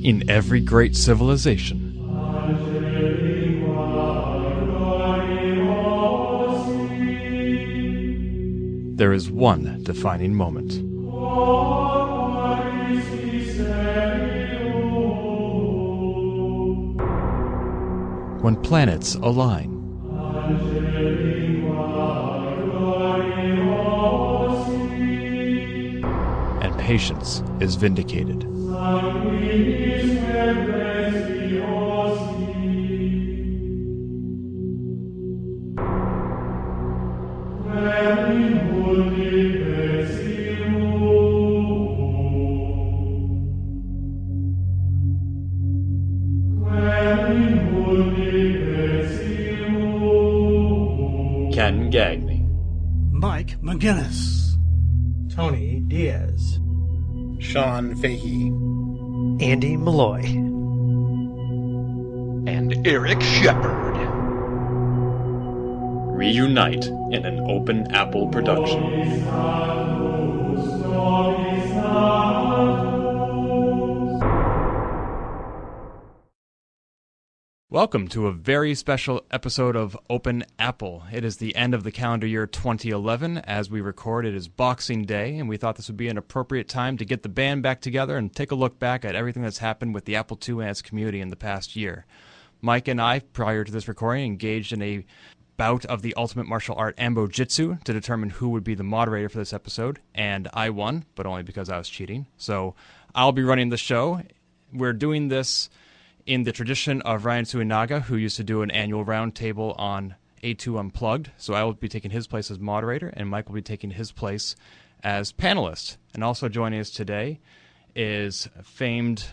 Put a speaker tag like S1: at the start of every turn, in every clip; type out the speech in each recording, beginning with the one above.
S1: in every great civilization, there is one defining moment. When planets align. And patience is vindicated. Ken Gagney,
S2: Mike McGinnis,
S3: Tony Diaz,
S4: Sean Fahey,
S5: Andy Malloy,
S6: and Eric Shepard.
S1: Reunite in an open Apple production. Welcome to a very special episode of Open Apple. It is the end of the calendar year 2011. As we record, it is Boxing Day, and we thought this would be an appropriate time to get the band back together and take a look back at everything that's happened with the Apple II and its community in the past year. Mike and I, prior to this recording, engaged in a bout of the ultimate martial art Ambo Jitsu to determine who would be the moderator for this episode, and I won, but only because I was cheating. So I'll be running the show. We're doing this in the tradition of Ryan Suinaga, who used to do an annual roundtable on A2 Unplugged. So I will be taking his place as moderator, and Mike will be taking his place as panelist. And also joining us today is famed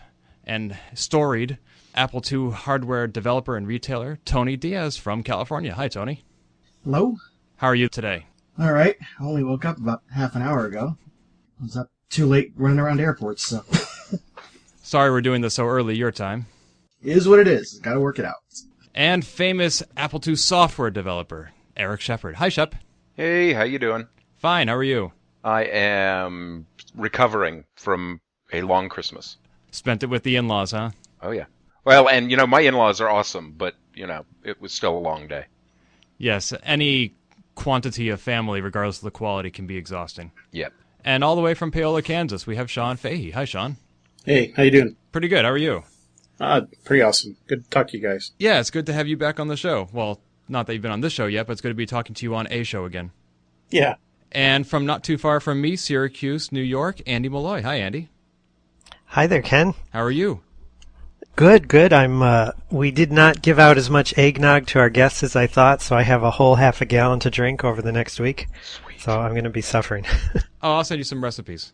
S1: and storied Apple II hardware developer and retailer, Tony Diaz from California. Hi, Tony.
S2: Hello.
S1: How are you today?
S2: All right. I only woke up about half an hour ago. I was up too late running around airports, so.
S1: Sorry we're doing this so early your time.
S2: It is what it is. Got to work it out.
S1: And famous Apple II software developer, Eric Shepard. Hi, Shep.
S6: Hey, how you doing?
S1: Fine, how are you?
S6: I am recovering from a long Christmas.
S1: Spent it with the in-laws, huh?
S6: Oh, yeah. Well, and, my in-laws are awesome, but, it was still a long day.
S1: Yes, any quantity of family, regardless of the quality, can be exhausting.
S6: Yep.
S1: And all the way from Paola, Kansas, we have Sean Fahey. Hi, Sean.
S4: Hey, how you doing?
S1: Pretty good. How are you?
S4: Pretty awesome. Good to talk to you guys.
S1: Yeah, it's good to have you back on the show. Well, not that you've been on this show yet, but it's good to be talking to you on a show again.
S4: Yeah.
S1: And from not too far from me, Syracuse, New York, Andy Malloy. Hi, Andy.
S5: Hi there, Ken.
S1: How are you?
S5: Good. We did not give out as much eggnog to our guests as I thought, so I have a whole half a gallon to drink over the next week. Sweet. So I'm going to be suffering.
S1: Oh, I'll send you some recipes.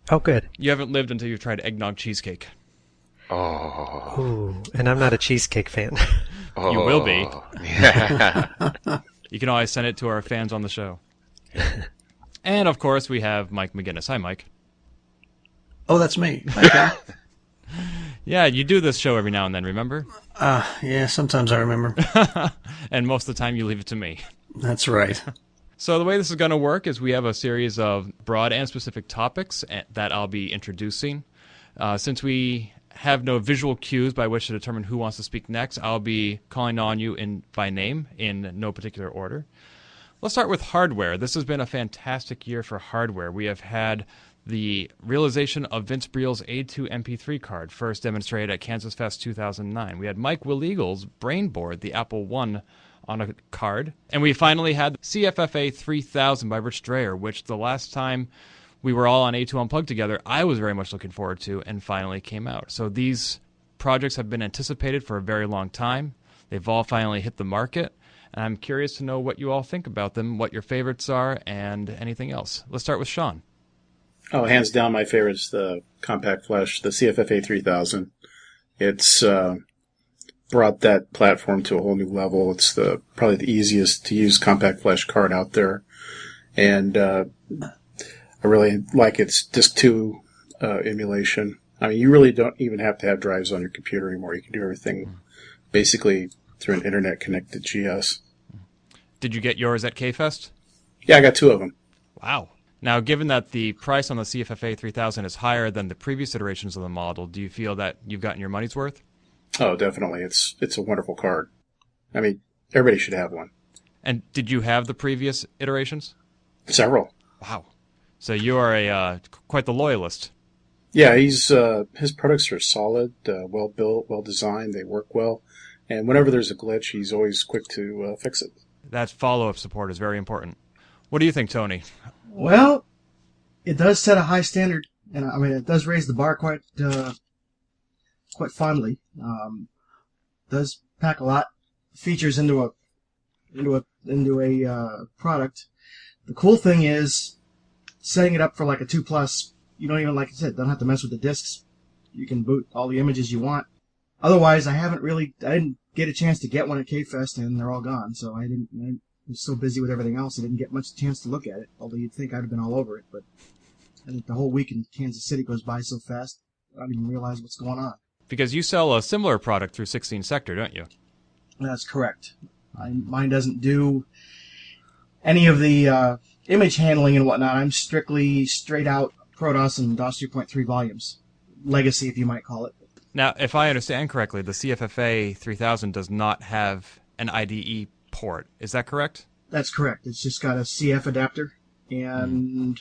S5: Oh, good.
S1: You haven't lived until you've tried eggnog cheesecake.
S6: Oh.
S5: Ooh, and I'm not a cheesecake fan.
S6: Oh.
S1: You will be.
S6: Yeah.
S1: You can always send it to our fans on the show. And, of course, we have Mike McGinnis. Hi, Mike.
S3: Oh, that's me. Okay.
S1: Yeah, you do this show every now and then, remember?
S3: Yeah, sometimes I remember.
S1: And most of the time you leave it to me.
S3: That's right.
S1: So the way this is going to work is we have a series of broad and specific topics that I'll be introducing. Since we have no visual cues by which to determine who wants to speak next, I'll be calling on you by name in no particular order. Let's start with hardware. This has been a fantastic year for hardware. We have had the realization of Vince Briel's A2 MP3 card, first demonstrated at KansasFest 2009. We had Mike Willegals brainboard the Apple I on a card. And we finally had CFFA 3000 by Rich Dreyer, which the last time we were all on A2 Unplugged together, I was very much looking forward to, and finally came out. So these projects have been anticipated for a very long time. They've all finally hit the market, and I'm curious to know what you all think about them, what your favorites are, and anything else. Let's start with Sean.
S4: Oh, hands down, my favorite is the Compact Flash, the CFFA 3000. It's brought that platform to a whole new level. It's probably the easiest to use Compact Flash card out there, and I really like its Disk 2 emulation. I mean, you really don't even have to have drives on your computer anymore. You can do everything basically through an internet-connected GS.
S1: Did you get yours at K-Fest?
S4: Yeah, I got two of them.
S1: Wow. Now, given that the price on the CFFA 3000 is higher than the previous iterations of the model, do you feel that you've gotten your money's worth?
S4: Oh, definitely. It's a wonderful card. I mean, everybody should have one.
S1: And did you have the previous iterations?
S4: Several.
S1: Wow. So you are quite the loyalist.
S4: Yeah, his products are solid, well built, well designed. They work well, and whenever there's a glitch, he's always quick to fix it.
S1: That follow-up support is very important. What do you think, Tony?
S2: Well, it does set a high standard, and I mean it does raise the bar quite fondly. Does pack a lot of features into a product. The cool thing is setting it up for like a 2+. You don't even, like I said, don't have to mess with the discs. You can boot all the images you want. Otherwise, I didn't get a chance to get one at KFest, and they're all gone. So I was so busy with everything else, I didn't get much chance to look at it. Although you'd think I'd have been all over it, but I think the whole week in Kansas City goes by so fast, I don't even realize what's going on.
S1: Because you sell a similar product through 16 Sector, don't you?
S2: That's correct. Mine doesn't do any of the image handling and whatnot. I'm strictly straight out ProDOS and DOS 3.3 volumes. Legacy, if you might call it.
S1: Now, if I understand correctly, the CFFA 3000 does not have an IDE port. Is that correct?
S2: That's correct. It's just got a CF adapter, and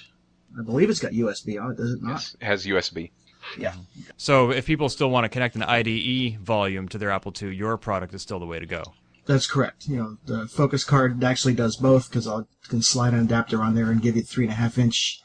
S2: I believe it's got USB on it, does it not?
S6: Yes, it has USB.
S2: Yeah.
S1: So if people still want to connect an IDE volume to their Apple II, your product is still the way to go.
S2: That's correct. You know, the Focus card actually does both, because I can slide an adapter on there and give you 3.5-inch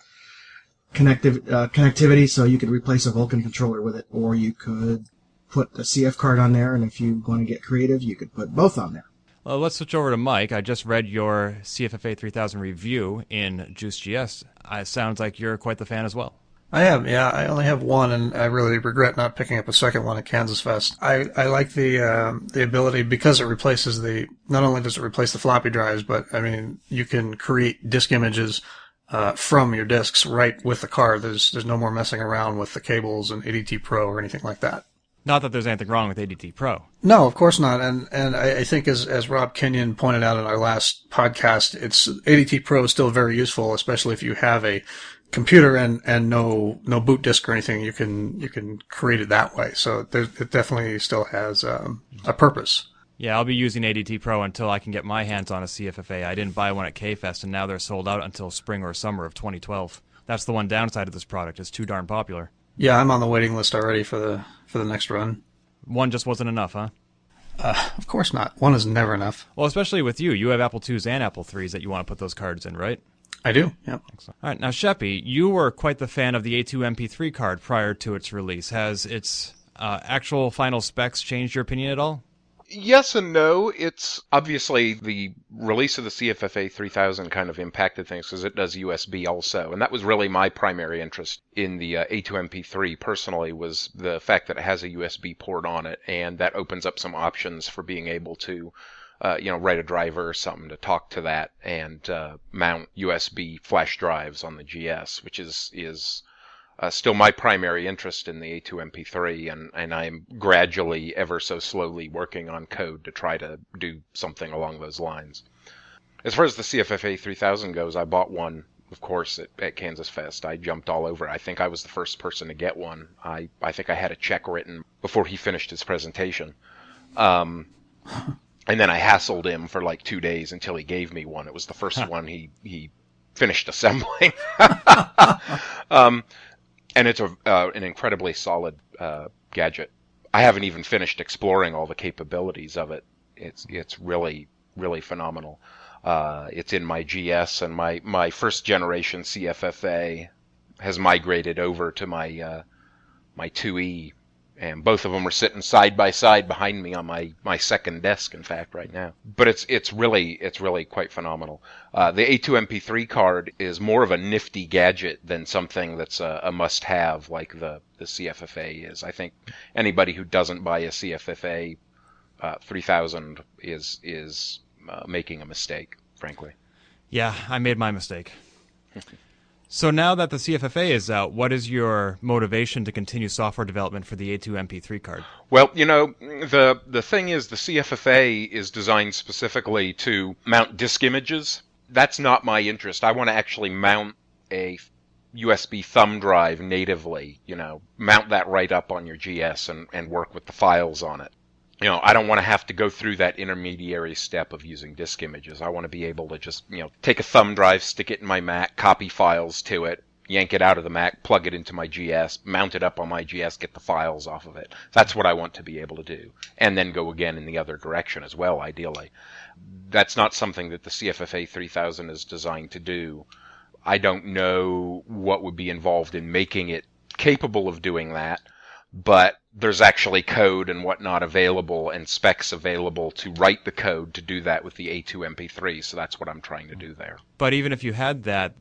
S2: connectivity, so you could replace a Vulkan controller with it, or you could put a CF card on there, and if you want to get creative, you could put both on there.
S1: Well, let's switch over to Mike. I just read your CFFA 3000 review in JuiceGS. It sounds like you're quite the fan as well.
S3: I am, yeah. I only have one, and I really regret not picking up a second one at KansasFest. I like the ability, because it replaces not only does it replace the floppy drives, but, I mean, you can create disk images from your disks right with the card. There's no more messing around with the cables and ADT Pro or anything like that.
S1: Not that there's anything wrong with ADT Pro.
S3: No, of course not. And I think as Rob Kenyon pointed out in our last podcast, ADT Pro is still very useful, especially if you have a computer and no boot disk or anything. You can create it that way. So it definitely still has a purpose.
S1: Yeah, I'll be using ADT Pro until I can get my hands on a CFFA. I didn't buy one at KFest, and now they're sold out until spring or summer of 2012. That's the one downside of this product. It's too darn popular.
S3: Yeah, I'm on the waiting list already for the next run.
S1: One just wasn't enough, huh?
S3: Of course not. One is never enough.
S1: Well, especially with you. You have Apple IIs and Apple IIIs that you want to put those cards in, right?
S3: I do, yep.
S1: Excellent. All right, now, Sheppy, you were quite the fan of the A2 MP3 card prior to its release. Has its actual final specs changed your opinion at all?
S6: Yes and no. It's obviously the release of the CFFA 3000 kind of impacted things because it does USB also. And that was really my primary interest in the A2MP3 personally, was the fact that it has a USB port on it. And that opens up some options for being able to, write a driver or something to talk to that and mount USB flash drives on the GS, which is still my primary interest in the A2MP3, and I'm gradually, ever so slowly, working on code to try to do something along those lines. As far as the CFFA 3000 goes, I bought one, of course, at KansasFest. I jumped all over it. I think I was the first person to get one. I think I had a check written before he finished his presentation. And then I hassled him for like 2 days until he gave me one. It was the first one he finished assembling. And it's an incredibly solid gadget. I haven't even finished exploring all the capabilities of it. It's really, really phenomenal. It's in my GS, and my first generation CFFA has migrated over to my 2E, and both of them are sitting side by side behind me on my second desk, in fact, right now. But it's really quite phenomenal. The A2MP3 card is more of a nifty gadget than something that's a must-have like the CFFA is. I think anybody who doesn't buy a CFFA 3000 is making a mistake, frankly.
S1: Yeah, I made my mistake. So now that the CFFA is out, what is your motivation to continue software development for the A2 MP3 card?
S6: Well, the thing is, the CFFA is designed specifically to mount disk images. That's not my interest. I want to actually mount a USB thumb drive natively, mount that right up on your GS and work with the files on it. I don't want to have to go through that intermediary step of using disk images. I want to be able to just, take a thumb drive, stick it in my Mac, copy files to it, yank it out of the Mac, plug it into my GS, mount it up on my GS, get the files off of it. That's what I want to be able to do. And then go again in the other direction as well, ideally. That's not something that the CFFA 3000 is designed to do. I don't know what would be involved in making it capable of doing that, but there's actually code and whatnot available and specs available to write the code to do that with the A2 MP3, so that's what I'm trying to do there.
S1: But even if you had that,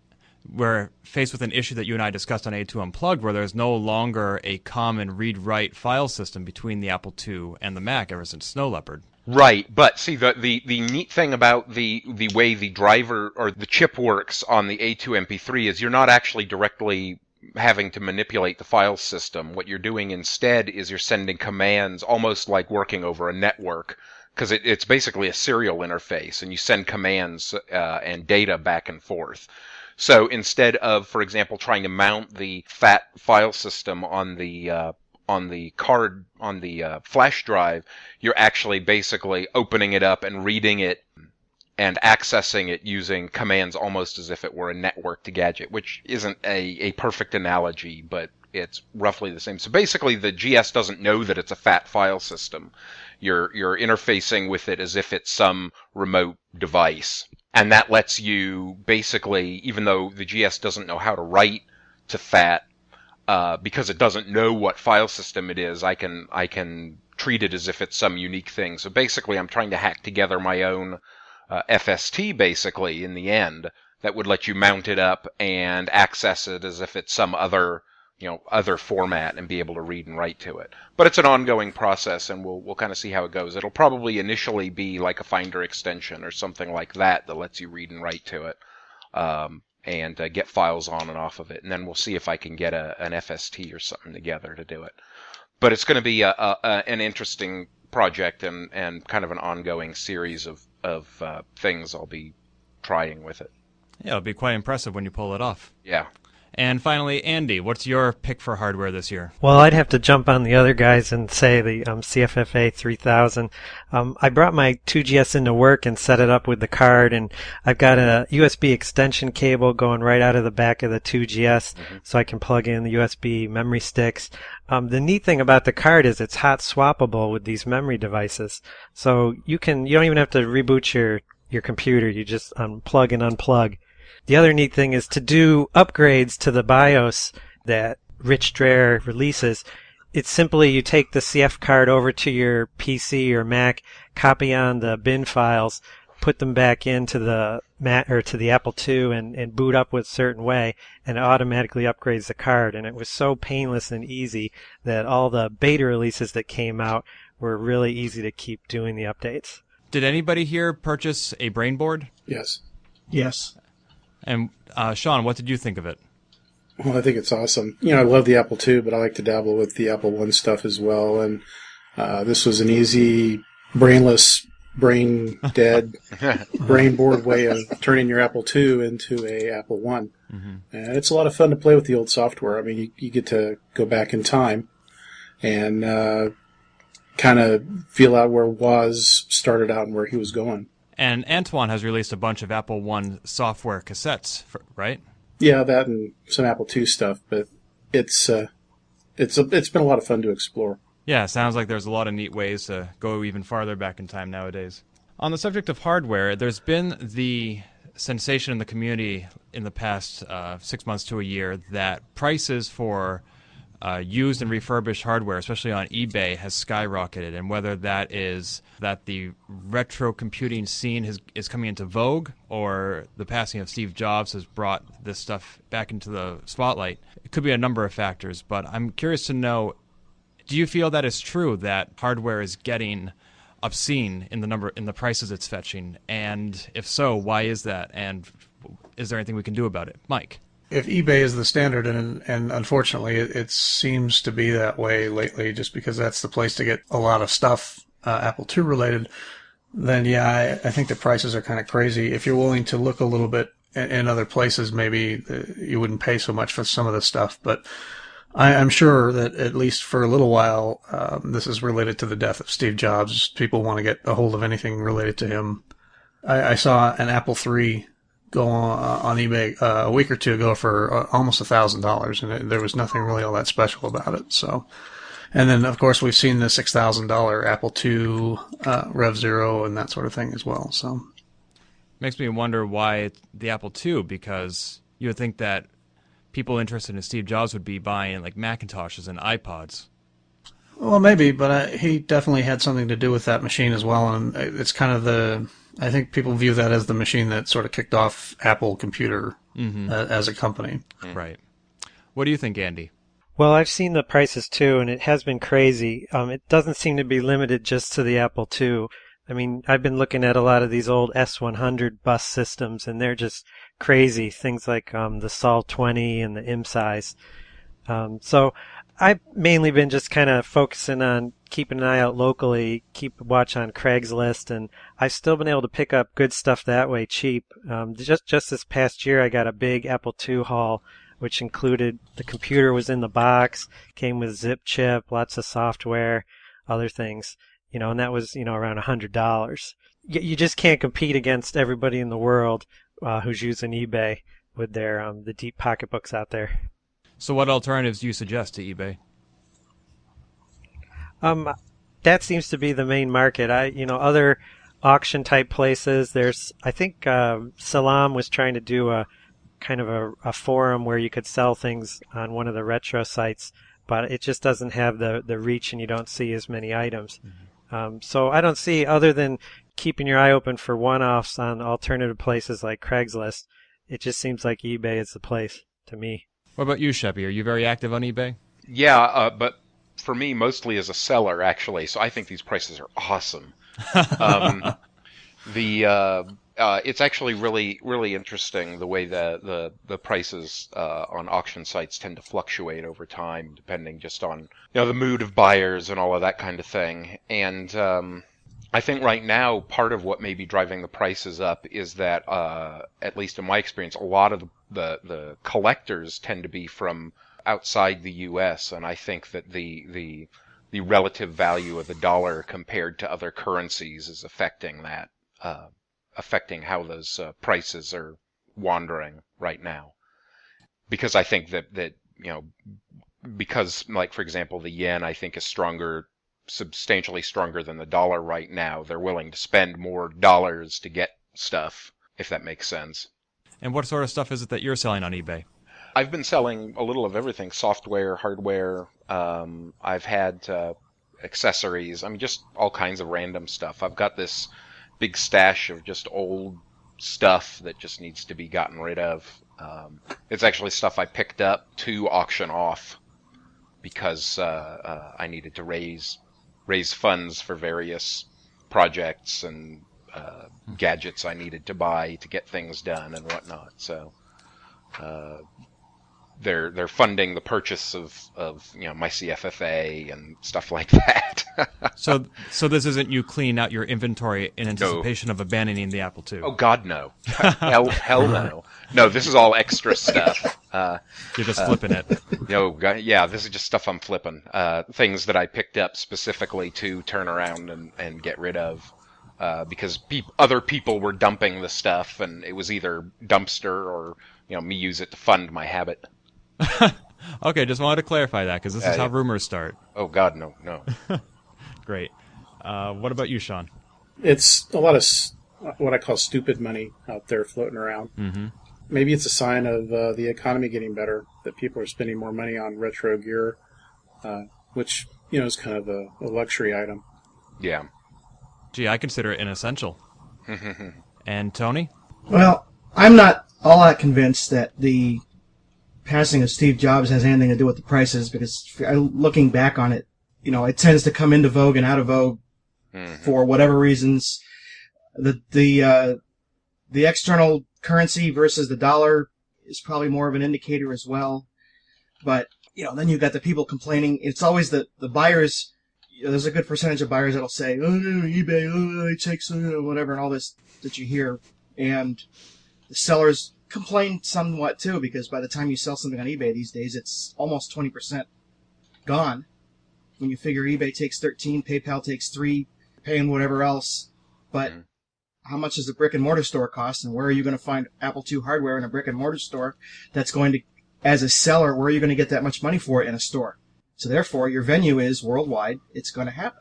S1: we're faced with an issue that you and I discussed on A2 Unplugged, where there's no longer a common read-write file system between the Apple II and the Mac ever since Snow Leopard.
S6: Right, but see, the neat thing about the way the driver or the chip works on the A2 MP3 is you're not actually directly having to manipulate the file system. What you're doing instead is you're sending commands, almost like working over a network, because it's basically a serial interface, and you send commands and data back and forth. So instead of, for example, trying to mount the FAT file system on the card, on the flash drive, you're actually basically opening it up and reading it and accessing it using commands almost as if it were a networked gadget, which isn't a perfect analogy, but it's roughly the same. So basically the GS doesn't know that it's a FAT file system. You're interfacing with it as if it's some remote device. And that lets you basically, even though the GS doesn't know how to write to FAT, because it doesn't know what file system it is, I can treat it as if it's some unique thing. So basically I'm trying to hack together my own FST basically in the end that would let you mount it up and access it as if it's some other format and be able to read and write to it. But it's an ongoing process, and we'll kind of see how it goes. It'll probably initially be like a Finder extension or something like that lets you read and write to it, and get files on and off of it. And then we'll see if I can get an FST or something together to do it. But it's going to be an interesting project and kind of an ongoing series of things I'll be trying with it.
S1: Yeah, it'll be quite impressive when you pull it off.
S6: Yeah.
S1: And finally, Andy, what's your pick for hardware this year?
S5: Well, I'd have to jump on the other guys and say the CFFA 3000. I brought my 2GS into work and set it up with the card, and I've got a USB extension cable going right out of the back of the 2GS, so I can plug in the USB memory sticks. The neat thing about the card is it's hot swappable with these memory devices, so you don't even have to reboot your computer. You just plug and unplug. The other neat thing is to do upgrades to the BIOS that Rich Dreher releases. It's simply you take the CF card over to your PC or Mac, copy on the bin files, put them back into the Mac or to the Apple II and boot up with a certain way, and it automatically upgrades the card. And it was so painless and easy that all the beta releases that came out were really easy to keep doing the updates.
S1: Did anybody here purchase a brain board?
S4: Yes.
S2: Yes.
S1: And Sean, what did you think of it?
S4: Well, I think it's awesome. I love the Apple II, but I like to dabble with the Apple I stuff as well. And this was an easy, brainless, brain-dead, brain board way of turning your Apple II into a Apple I. Mm-hmm. And it's a lot of fun to play with the old software. I mean, you get to go back in time and kind of feel out where Woz started out and where he was going. And
S1: Antoine has released a bunch of Apple I software cassettes, right?
S4: Yeah, that and some Apple II stuff, but it's been a lot of fun to explore.
S1: Yeah, sounds like there's a lot of neat ways to go even farther back in time nowadays. On the subject of hardware, there's been the sensation in the community in the past 6 months to a year that prices for used and refurbished hardware, especially on eBay, has skyrocketed, and whether that is that the retro computing scene is coming into vogue or the passing of Steve Jobs has brought this stuff back into the spotlight. It could be a number of factors, but I'm curious to know, do you feel that is true, that hardware is getting obscene in the prices it's fetching? And if so, why is that? And is there anything we can do about it? Mike?
S3: If eBay is the standard, and unfortunately it seems to be that way lately, just because that's the place to get a lot of stuff Apple II related, then yeah, I think the prices are kind of crazy. If you're willing to look a little bit in other places, maybe you wouldn't pay so much for some of this stuff. But I'm sure that at least for a little while, this is related to the death of Steve Jobs. People want to get a hold of anything related to him. I saw an Apple III go on eBay a week or two ago for almost $1,000, and there was nothing really all that special about it. So, and then of course we've seen the $6,000 Apple II Rev Zero and that sort of thing as well. So,
S1: makes me wonder why it's the Apple II, because you would think that people interested in Steve Jobs would be buying like Macintoshes and iPods.
S3: Well, maybe, but he definitely had something to do with that machine as well, and it's kind of I think people view that as the machine that sort of kicked off Apple Computer as a company.
S1: Right. What do you think, Andy?
S5: Well, I've seen the prices too, and it has been crazy. It doesn't seem to be limited just to the Apple II. I mean, I've been looking at a lot of these old S100 bus systems, and they're just crazy. Things like the Sol 20 and the M-Size. So I've mainly been just kind of focusing on keeping an eye out locally, keep a watch on Craigslist, and I've still been able to pick up good stuff that way cheap. Just this past year, I got a big Apple II haul, which included the computer was in the box, came with zip chip, lots of software, other things, and that was, around $100. You just can't compete against everybody in the world who's using eBay with their the deep pocketbooks out there.
S1: So what alternatives do you suggest to eBay?
S5: That seems to be the main market. Other auction type places. I think Salam was trying to do a kind of a forum where you could sell things on one of the retro sites, but it just doesn't have the reach, and you don't see as many items. So I don't see, other than keeping your eye open for one-offs on alternative places like Craigslist, it just seems like eBay is the place to me.
S1: What about you, Sheppy? Are you very active on eBay?
S6: Yeah, but for me, mostly as a seller, actually. So I think these prices are awesome. It's actually really, really interesting the way the prices on auction sites tend to fluctuate over time, depending just on the mood of buyers and all of that kind of thing. And I think right now part of what may be driving the prices up is that, at least in my experience, a lot of the collectors tend to be from outside the U.S., and I think that the relative value of the dollar compared to other currencies is affecting that, affecting how those prices are wandering right now. Because I think that because, like, for example, the yen, I think, is substantially stronger than the dollar right now. They're willing to spend more dollars to get stuff, if that makes sense.
S1: And what sort of stuff is it that you're selling on eBay?
S6: I've been selling a little of everything: software, hardware. I've had accessories. I mean, just all kinds of random stuff. I've got this big stash of just old stuff that just needs to be gotten rid of. It's actually stuff I picked up to auction off because I needed to raise funds for various projects and gadgets I needed to buy to get things done and whatnot. So they're funding the purchase of my CFFA and stuff like that.
S1: So this isn't you cleaning out your inventory in anticipation of abandoning the Apple II?
S6: Oh God, no. Hell no. No, this is all extra stuff.
S1: You're just flipping it.
S6: Yeah, this is just stuff I'm flipping. Things that I picked up specifically to turn around and get rid of. Because other people were dumping the stuff, and it was either dumpster or me use it to fund my habit.
S1: Okay, just wanted to clarify that, because this is how rumors start.
S6: Oh God, no.
S1: Great. What about you, Sean?
S4: It's a lot of what I call stupid money out there floating around.
S1: Mm-hmm.
S4: Maybe it's a sign of the economy getting better, that people are spending more money on retro gear, which is kind of a luxury item.
S6: Yeah.
S1: Gee, I consider it an essential. And Tony?
S2: Well, I'm not all that convinced that the passing of Steve Jobs has anything to do with the prices, because looking back on it, it tends to come into vogue and out of vogue for whatever reasons. The external currency versus the dollar is probably more of an indicator as well. But, then you've got the people complaining. It's always the buyers. There's a good percentage of buyers that'll say, oh, no, eBay, it takes whatever, and all this that you hear. And The sellers complain somewhat too, because by the time you sell something on eBay these days, it's almost 20% gone. When you figure eBay takes 13, PayPal takes 3, paying whatever else. But how much does a brick and mortar store cost, and where are you going to find Apple II hardware in a brick and mortar store that's going to, as a seller, where are you going to get that much money for it in a store? So therefore, your venue is worldwide. It's going to happen.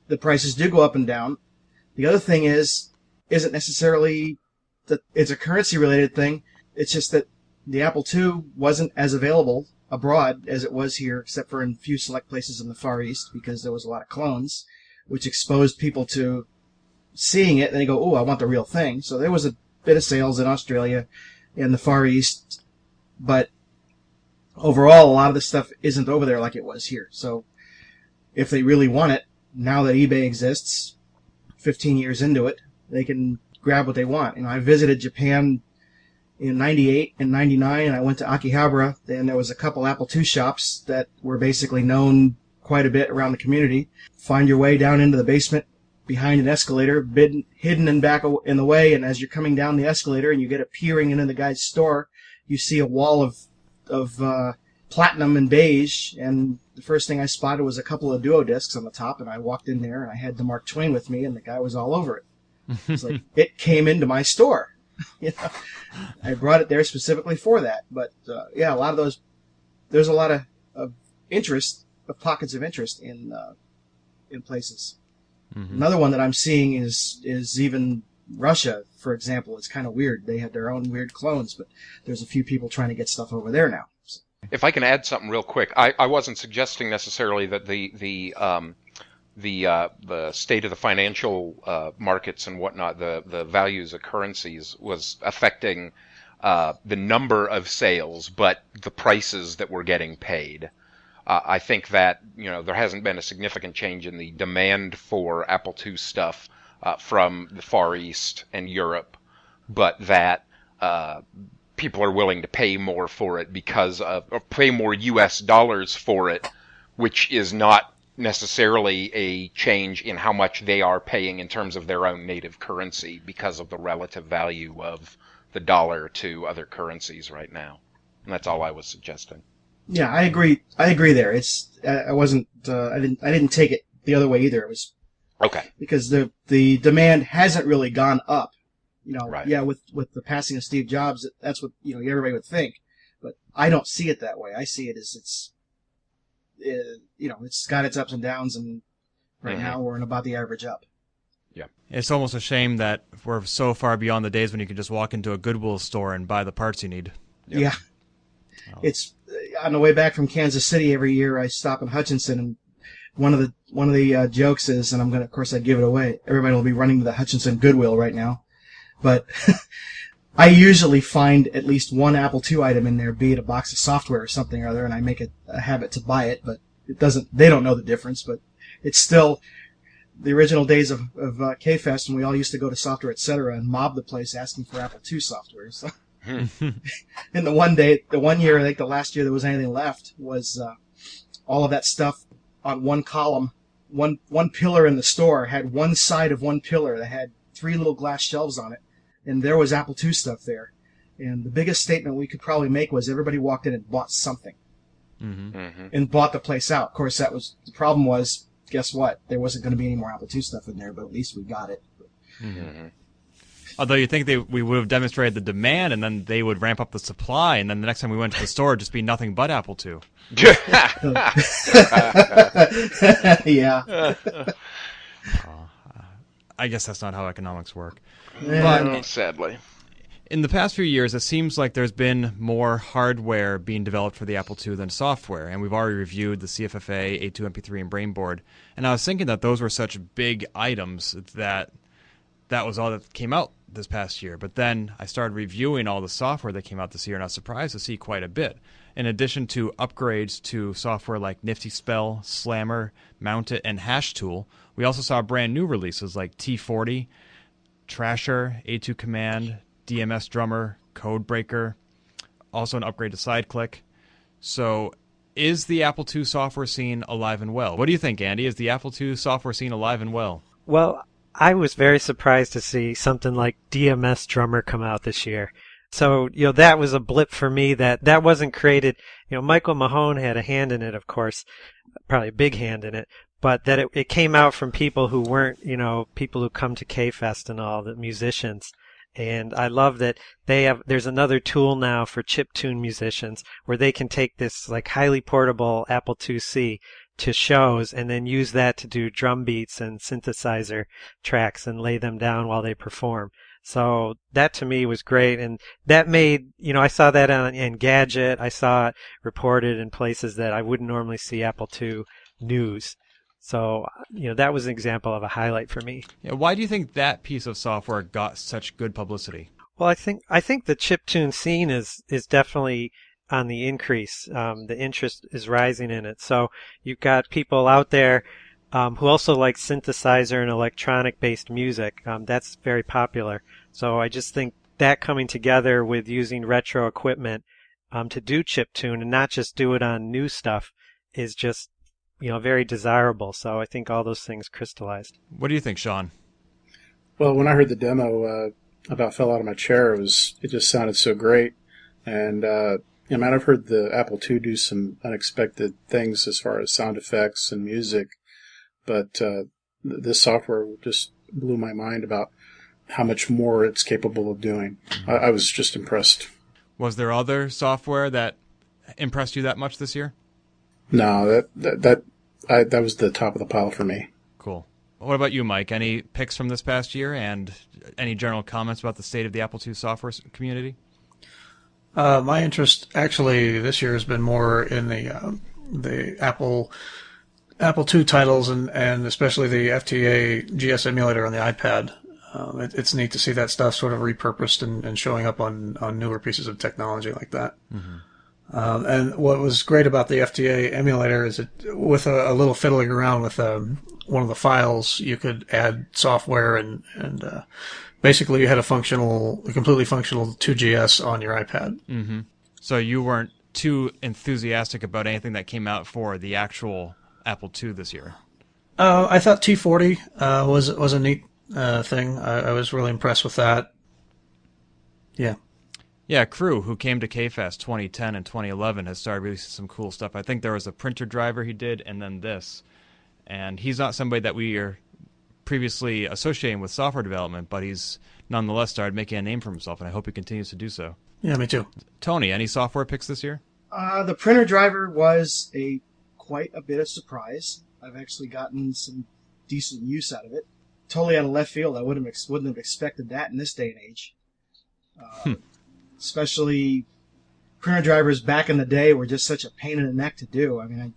S2: The prices do go up and down. The other thing isn't necessarily that it's a currency-related thing. It's just that the Apple II wasn't as available abroad as it was here, except for in a few select places in the Far East, because there was a lot of clones, which exposed people to seeing it, and they go, oh, I want the real thing. So there was a bit of sales in Australia and the Far East, but overall, a lot of the stuff isn't over there like it was here. So if they really want it, now that eBay exists, 15 years into it, they can grab what they want. I visited Japan in 98 and 99, and I went to Akihabara, and there was a couple Apple II shops that were basically known quite a bit around the community. Find your way down into the basement behind an escalator, hidden and back in the way, and as you're coming down the escalator and you get a peering into the guy's store, you see a wall of platinum and beige, and the first thing I spotted was a couple of duo discs on the top, and I walked in there and I had the Mark Twain with me, and the guy was all over it. It's like, it came into my store. I brought it there specifically for that. But yeah, a lot of those, there's a lot of interest, of pockets of interest in places. Mm-hmm. Another one that I'm seeing is even Russia, for example. It's kind of weird. They had their own weird clones, but there's a few people trying to get stuff over there now. So.
S6: If I can add something real quick, I wasn't suggesting necessarily that the state of the financial markets and whatnot, the values of currencies was affecting the number of sales, but the prices that were getting paid. I think that, there hasn't been a significant change in the demand for Apple II stuff from the Far East and Europe, but that people are willing to pay more for it or pay more US dollars for it, which is not necessarily a change in how much they are paying in terms of their own native currency because of the relative value of the dollar to other currencies right now. And that's all I was suggesting.
S2: Yeah, I agree. I agree there. I didn't take it the other way either. It was
S6: okay
S2: because the demand hasn't really gone up.
S6: Right.
S2: Yeah, with the passing of Steve Jobs, that's what everybody would think. But I don't see it that way. I see it as it's got its ups and downs, and right now we're in about the average up.
S1: Yeah, it's almost a shame that we're so far beyond the days when you can just walk into a Goodwill store and buy the parts you need.
S2: Yep. Yeah. Oh. It's on the way back from Kansas City every year. I stop in Hutchinson, and one of the jokes is, and of course I give it away. Everybody will be running to the Hutchinson Goodwill right now, but I usually find at least one Apple II item in there, be it a box of software or something or other, and I make it a habit to buy it. But they don't know the difference. But it's still the original days of KFest when we all used to go to Software Etc. and mob the place asking for Apple II software. So. And the one year, I think the last year there was anything left, was all of that stuff on one column. One pillar in the store had one side of one pillar that had 3 little glass shelves on it, and there was Apple II stuff there. And the biggest statement we could probably make was everybody walked in and bought something, and bought the place out. Of course, the problem was, guess what? There wasn't going to be any more Apple II stuff in there, but at least we got it.
S1: Mm-hmm. Although you think we would have demonstrated the demand, and then they would ramp up the supply, and then the next time we went to the store, it'd just be nothing but Apple II.
S2: Yeah.
S1: I guess that's not how economics work.
S6: But sadly,
S1: in the past few years, it seems like there's been more hardware being developed for the Apple II than software, and we've already reviewed the CFFA, A2 MP3, and Brainboard. And I was thinking that those were such big items that was all that came out this past year. But then I started reviewing all the software that came out this year, and I was surprised to see quite a bit. In addition to upgrades to software like Nifty Spell, Slammer, Mount It, and Hash Tool, we also saw brand new releases like T40, Trasher, A2 Command, DMS Drummer, Codebreaker, also an upgrade to SideClick. So is the Apple II software scene alive and well? What do you think, Andy? Is the Apple II software scene alive and well?
S5: Well, I was very surprised to see something like DMS Drummer come out this year. So, that was a blip for me that wasn't created. Michael Mahone had a hand in it, of course, probably a big hand in it, but that it came out from people who weren't, people who come to K-Fest and all, the musicians. And I love that there's another tool now for chiptune musicians where they can take this like highly portable Apple IIc to shows and then use that to do drum beats and synthesizer tracks and lay them down while they perform. So that to me was great, and that made, I saw that on Engadget. I saw it reported in places that I wouldn't normally see Apple II news. So, that was an example of a highlight for me.
S1: Yeah, why do you think that piece of software got such good publicity?
S5: Well, I think the chiptune scene is definitely on the increase. The interest is rising in it. So you've got people out there who also like synthesizer and electronic-based music. That's very popular. So I just think that coming together with using retro equipment to do chiptune and not just do it on new stuff is just, very desirable. So I think all those things crystallized.
S1: What do you think, Sean?
S4: Well, when I heard the demo, about fell out of my chair. It just sounded so great. And, I've heard the Apple II do some unexpected things as far as sound effects and music, but this software just blew my mind about how much more it's capable of doing. I was just impressed.
S1: Was there other software that impressed you that much this year?
S4: No, that was the top of the pile for me.
S1: Cool. What about you, Mike? Any picks from this past year and any general comments about the state of the Apple II software community?
S3: My interest actually this year has been more in the Apple II titles and especially the FTA GS emulator on the iPad. It's neat to see that stuff sort of repurposed and showing up on newer pieces of technology like that. Mm-hmm. And what was great about the FTA emulator is that with a little fiddling around with one of the files, you could add software and basically you had a completely functional 2GS on your iPad.
S1: Mm-hmm. So you weren't too enthusiastic about anything that came out for the actual Apple II this year?
S3: I thought T40 was a neat thing. I was really impressed with that. Yeah.
S1: Yeah, Crew, who came to K-Fest 2010 and 2011, has started releasing some cool stuff. I think there was a printer driver he did, and then this. And he's not somebody that we are previously associating with software development, but he's nonetheless started making a name for himself, and I hope he continues to do so.
S3: Yeah, me too.
S1: Tony, any software picks this year?
S2: The printer driver was quite a bit of surprise. I've actually gotten some decent use out of it. Totally out of left field. I wouldn't have expected that in this day and age. Especially printer drivers back in the day were just such a pain in the neck to do. I mean, I'm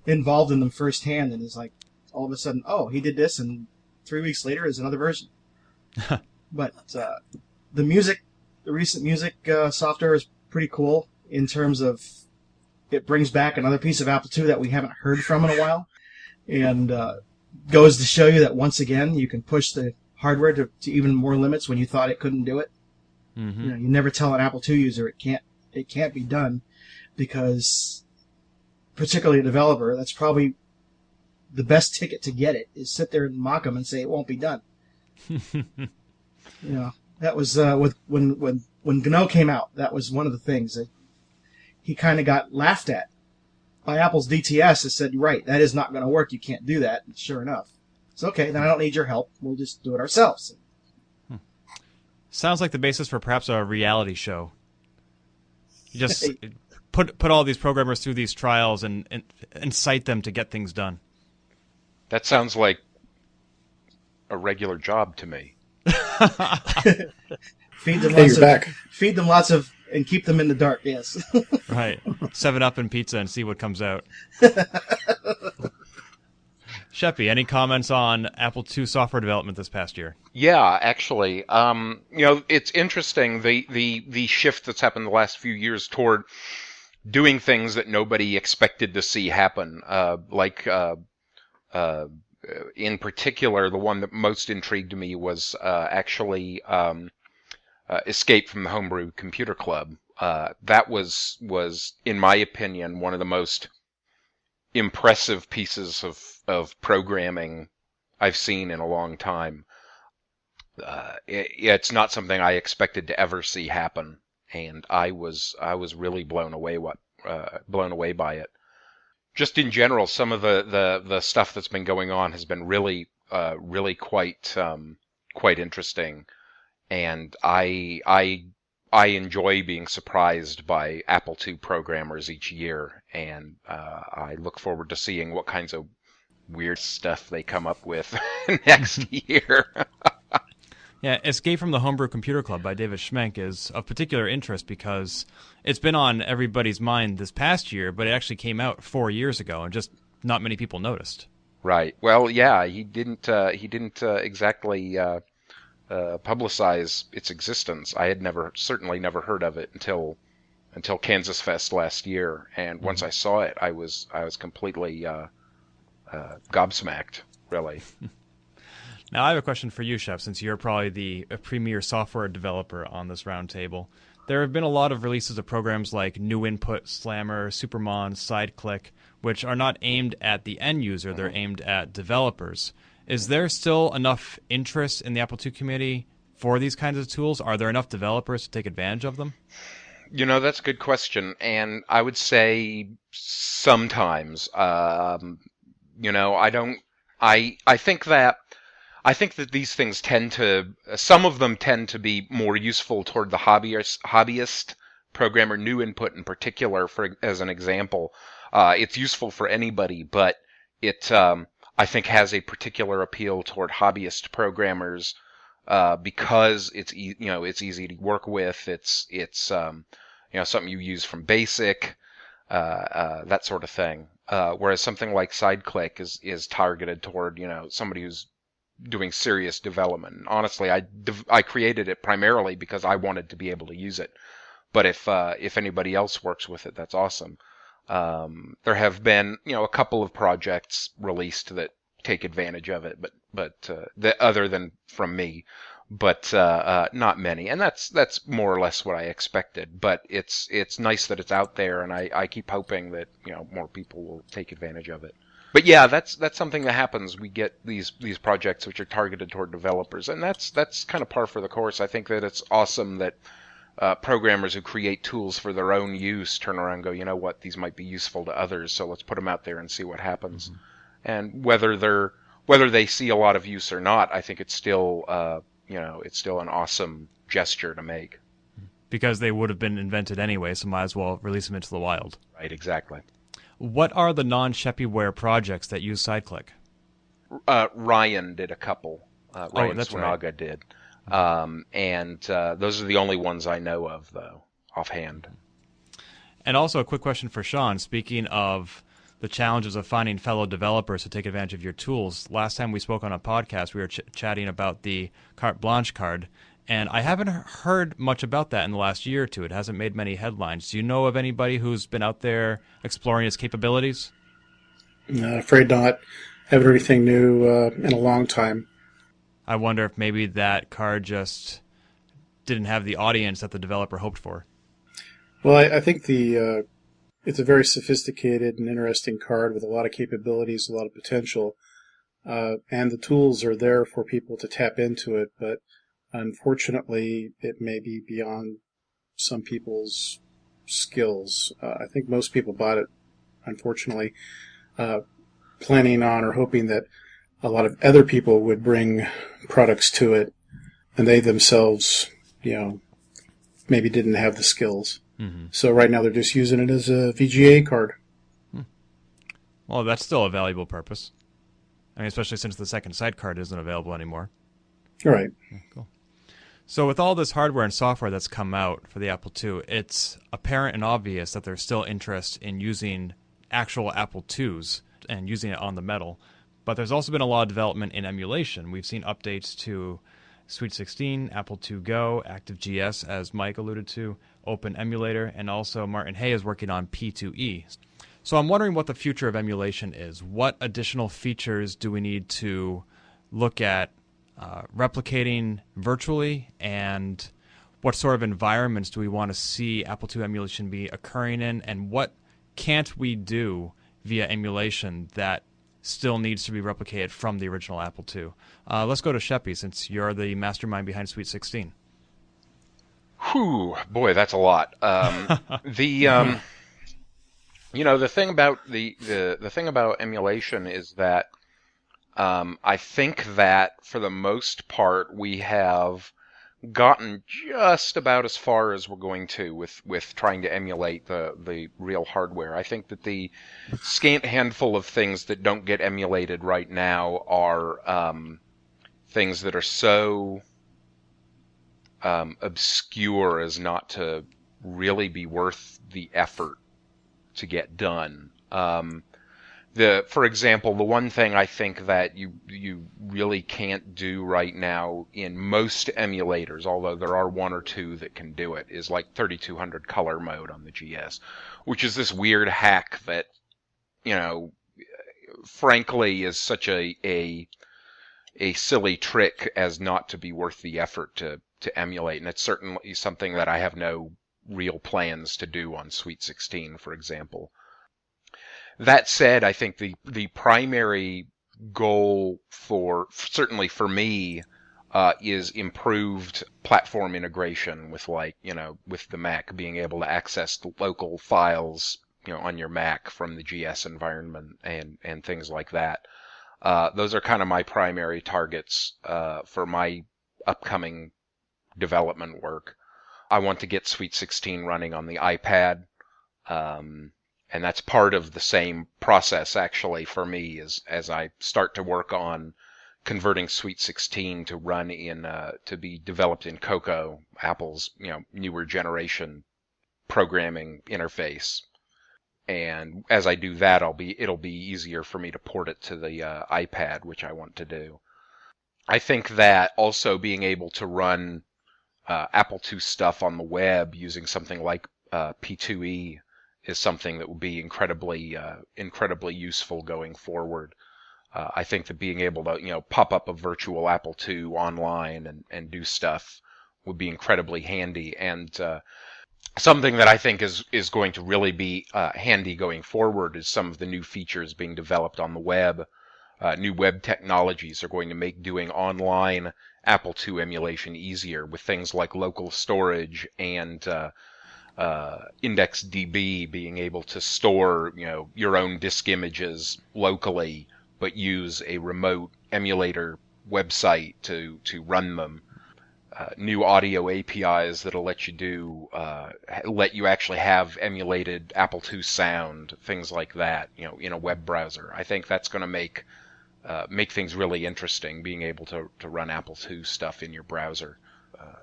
S2: involved in them firsthand, and it's like all of a sudden, oh, he did this, and 3 weeks later is another version. But the recent music software is pretty cool in terms of it brings back another piece of Apple II that we haven't heard from in a while, and goes to show you that once again you can push the hardware to even more limits when you thought it couldn't do it. Mm-hmm. You never tell an Apple II user it can't be done, because particularly a developer, that's probably the best ticket to get it, is sit there and mock them and say it won't be done. That was when GNOME came out. That was one of the things that he kind of got laughed at by Apple's DTS. That said, right, that is not going to work. You can't do that. And sure enough, it's okay. Then I don't need your help. We'll just do it ourselves.
S1: Sounds like the basis for perhaps a reality show. You just put all these programmers through these trials and incite them to get things done.
S6: That sounds like a regular job to me.
S2: Feed them lots of, and keep them in the dark. Yes.
S1: Right. 7-Up and pizza and see what comes out. Sheppy, any comments on Apple II software development this past year?
S6: Yeah, actually, it's interesting the shift that's happened the last few years toward doing things that nobody expected to see happen. In particular, the one that most intrigued me was actually Escape from the Homebrew Computer Club. That was, in my opinion, one of the most impressive pieces of programming I've seen in a long time. it's not something I expected to ever see happen, and I was really blown away by it. Just in general, some of the stuff that's been going on has been really quite interesting, and I enjoy being surprised by Apple II programmers each year, and I look forward to seeing what kinds of weird stuff they come up with next year.
S1: Yeah, Escape from the Homebrew Computer Club by David Schmenk is of particular interest because it's been on everybody's mind this past year, but it actually came out 4 years ago, and just not many people noticed.
S6: Right. Well, yeah, he didn't exactly publicize its existence. I had certainly never heard of it until KansasFest last year, and once I saw it, I was completely gobsmacked, really.
S1: Now, I have a question for you, Chef, since you're probably the premier software developer on this roundtable. There have been a lot of releases of programs like New Input, Slammer, Supermon, SideClick, which are not aimed at the end user, they're aimed at developers. Is there still enough interest in the Apple II community for these kinds of tools? Are there enough developers to take advantage of them?
S6: That's a good question, and I would say sometimes. I think that these things some of them tend to be more useful toward the hobbyist programmer. New Input in particular, as an example, it's useful for anybody, but it I think has a particular appeal toward hobbyist programmers because it's easy to work with. It's something you use from BASIC, that sort of thing. Whereas something like SideClick is targeted toward somebody who's doing serious development. Honestly, I created it primarily because I wanted to be able to use it. But if anybody else works with it, that's awesome. There have been a couple of projects released that take advantage of it, but other than from me, but not many. And that's more or less what I expected. But it's nice that it's out there, and I keep hoping that more people will take advantage of it. But yeah, that's something that happens. We get these projects which are targeted toward developers, and that's kind of par for the course. I think that it's awesome that programmers who create tools for their own use turn around and go, you know what, these might be useful to others, so let's put them out there and see what happens. Mm-hmm. And whether they see a lot of use or not, I think it's still it's still an awesome gesture to make.
S1: Because they would have been invented anyway, so might as well release them into the wild.
S6: Right, exactly.
S1: What are the non-Shepyware projects that use SideClick?
S6: Ryan did a couple. Ryan Swanaga
S1: right.
S6: did. And those are the only ones I know of, though, offhand.
S1: And also a quick question for Sean. Speaking of the challenges of finding fellow developers to take advantage of your tools, last time we spoke on a podcast, we were chatting about the Carte Blanche card, and I haven't heard much about that in the last year or two. It hasn't made many headlines. Do you know of anybody who's been out there exploring its capabilities?
S4: Afraid not. Haven't heard anything new in a long time.
S1: I wonder if maybe that card just didn't have the audience that the developer hoped for.
S4: Well, I think it's a very sophisticated and interesting card with a lot of capabilities, a lot of potential, and the tools are there for people to tap into it, but unfortunately, it may be beyond some people's skills. I think most people bought it, unfortunately, planning on or hoping that a lot of other people would bring products to it, and they themselves, maybe didn't have the skills. Mm-hmm. So right now they're just using it as a VGA card.
S1: Well, that's still a valuable purpose. I mean, especially since the second sight card isn't available anymore.
S4: All right.
S1: Yeah, cool. So with all this hardware and software that's come out for the Apple II, it's apparent and obvious that there's still interest in using actual Apple IIs and using it on the metal. But there's also been a lot of development in emulation. We've seen updates to Sweet 16, Apple II Go, ActiveGS, as Mike alluded to, Open Emulator, and also Martin Hay is working on P2E. So I'm wondering what the future of emulation is. What additional features do we need to look at replicating virtually, and what sort of environments do we want to see Apple II emulation be occurring in, and what can't we do via emulation that still needs to be replicated from the original Apple II. Let's go to Sheppy, since you're the mastermind behind Sweet 16.
S6: Whew, boy, that's a lot. The thing about the thing about emulation is that I think that for the most part we have gotten just about as far as we're going to with trying to emulate the real hardware. I think that the scant handful of things that don't get emulated right now are things that are so obscure as not to really be worth the effort to get done. For example, the one thing I think that you really can't do right now in most emulators, although there are one or two that can do it, is like 3200 color mode on the GS, which is this weird hack that, frankly is such a silly trick as not to be worth the effort to emulate. And it's certainly something that I have no real plans to do on Sweet 16, for example. That said, I think the primary goal certainly for me, is improved platform integration with with the Mac, being able to access the local files, on your Mac from the GS environment and things like that. Those are kind of my primary targets, for my upcoming development work. I want to get Sweet 16 running on the iPad. And that's part of the same process, actually, for me, as I start to work on converting Sweet 16 to run to be developed in Cocoa, Apple's, newer generation programming interface. And as I do that, it'll be easier for me to port it to the iPad, which I want to do. I think that also being able to run Apple II stuff on the web using something like P2E is something that will be incredibly useful going forward. I think that being able to, pop up a virtual Apple II online and do stuff would be incredibly handy. And something that I think is going to really be handy going forward is some of the new features being developed on the web. New web technologies are going to make doing online Apple II emulation easier with things like local storage and IndexedDB, being able to store, your own disk images locally, but use a remote emulator website to run them. New audio APIs that'll let you actually have emulated Apple II sound, things like that, in a web browser. I think that's going to make things really interesting, being able to run Apple II stuff in your browser.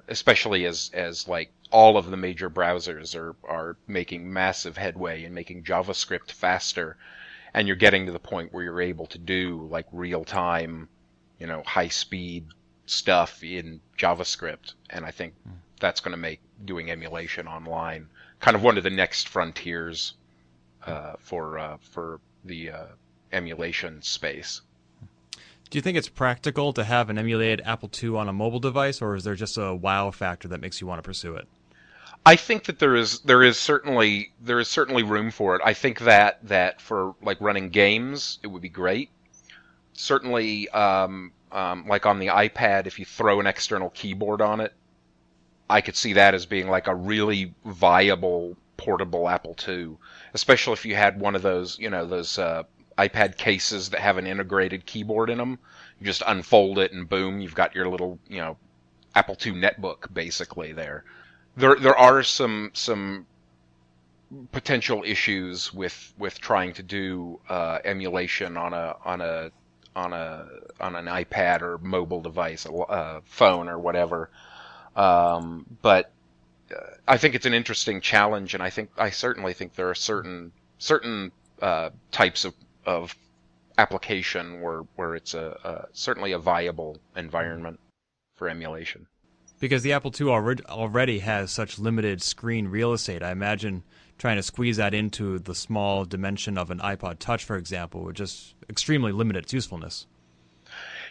S6: Especially as like all of the major browsers are making massive headway in making JavaScript faster, and you're getting to the point where you're able to do like real time, high speed stuff in JavaScript, and I think that's going to make doing emulation online kind of one of the next frontiers for the emulation space.
S1: Do you think it's practical to have an emulated Apple II on a mobile device, or is there just a wow factor that makes you want to pursue it?
S6: I think that there is certainly room for it. I think that for like running games, it would be great. Certainly, like on the iPad, if you throw an external keyboard on it, I could see that as being like a really viable portable Apple II, especially if you had one of those, those iPad cases that have an integrated keyboard in them. You just unfold it and boom, you've got your little, Apple II netbook basically there. There are some potential issues with trying to do emulation on an iPad or mobile device, a phone or whatever. But I think it's an interesting challenge, and I certainly think there are certain types of application where it's certainly a viable environment for emulation.
S1: Because the Apple II already has such limited screen real estate, I imagine trying to squeeze that into the small dimension of an iPod Touch, for example, would just extremely limit its usefulness.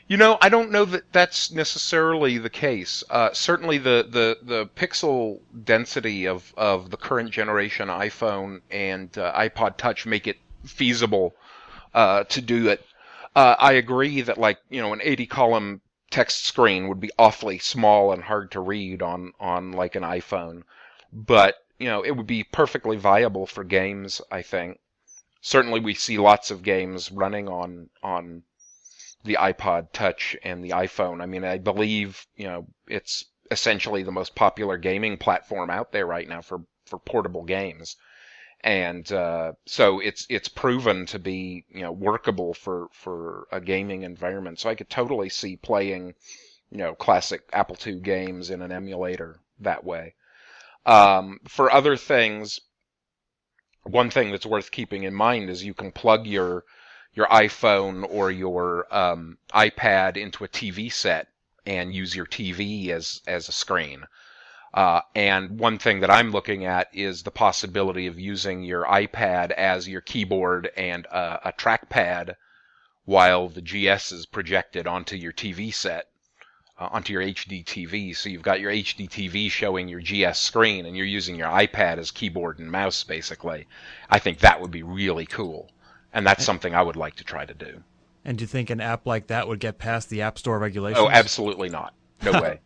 S6: I don't know that that's necessarily the case. Certainly the pixel density of the current generation iPhone and iPod Touch make it feasible to do it. I agree that, like, an 80-column text screen would be awfully small and hard to read on like an iPhone, but it would be perfectly viable for games, I think. Certainly, we see lots of games running on the iPod Touch and the iPhone. I mean, I believe it's essentially the most popular gaming platform out there right now for portable games. And so it's proven to be workable for a gaming environment. So I could totally see playing classic Apple II games in an emulator that way. For other things, one thing that's worth keeping in mind is you can plug your iPhone or your iPad into a TV set and use your TV as a screen. And one thing that I'm looking at is the possibility of using your iPad as your keyboard and a trackpad while the GS is projected onto your TV set, onto your HD TV. So you've got your HD TV showing your GS screen and you're using your iPad as keyboard and mouse, basically. I think that would be really cool. And that's something I would like to try to do.
S1: And do you think an app like that would get past the App Store regulations?
S6: Oh, absolutely not. No way.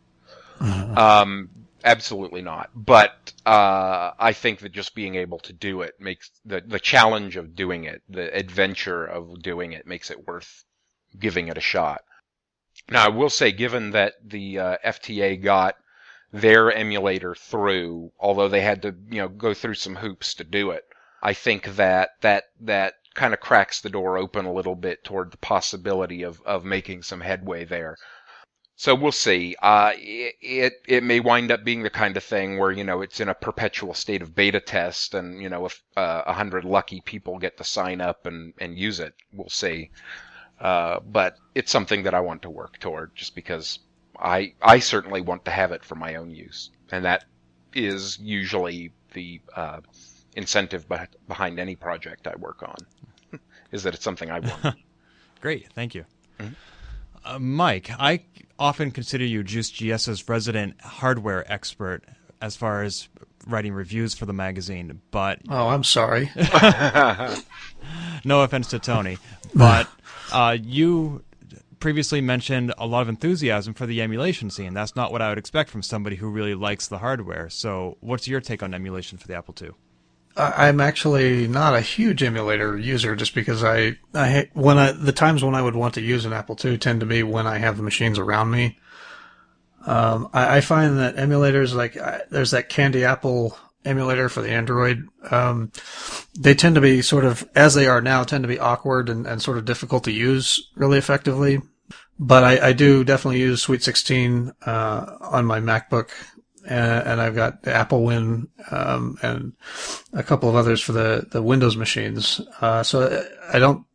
S6: Absolutely not. But I think that just being able to do it makes the challenge of doing it, the adventure of doing it, makes it worth giving it a shot. Now, I will say, given that the FTA got their emulator through, although they had to go through some hoops to do it, I think that kind of cracks the door open a little bit toward the possibility of making some headway there. So we'll see. It may wind up being the kind of thing where, it's in a perpetual state of beta test and, if 100 lucky people get to sign up and use it, we'll see. But it's something that I want to work toward just because I certainly want to have it for my own use. And that is usually the incentive behind any project I work on, is that it's something I want.
S1: Great, thank you.
S6: Mm-hmm.
S1: Mike, I often consider you Juice GS's resident hardware expert as far as writing reviews for the magazine, but...
S3: Oh, I'm sorry.
S1: No offense to Tony, but you previously mentioned a lot of enthusiasm for the emulation scene. That's not what I would expect from somebody who really likes the hardware. So what's your take on emulation for the Apple II?
S3: I'm actually not a huge emulator user, just because the times when I would want to use an Apple II tend to be when I have the machines around me. I find that emulators, like there's that Candy Apple emulator for the Android, they tend to be sort of, as they are now, tend to be awkward and sort of difficult to use really effectively. But I do definitely use Sweet 16 on my MacBook. And I've got the Apple Win, and a couple of others for the Windows machines. So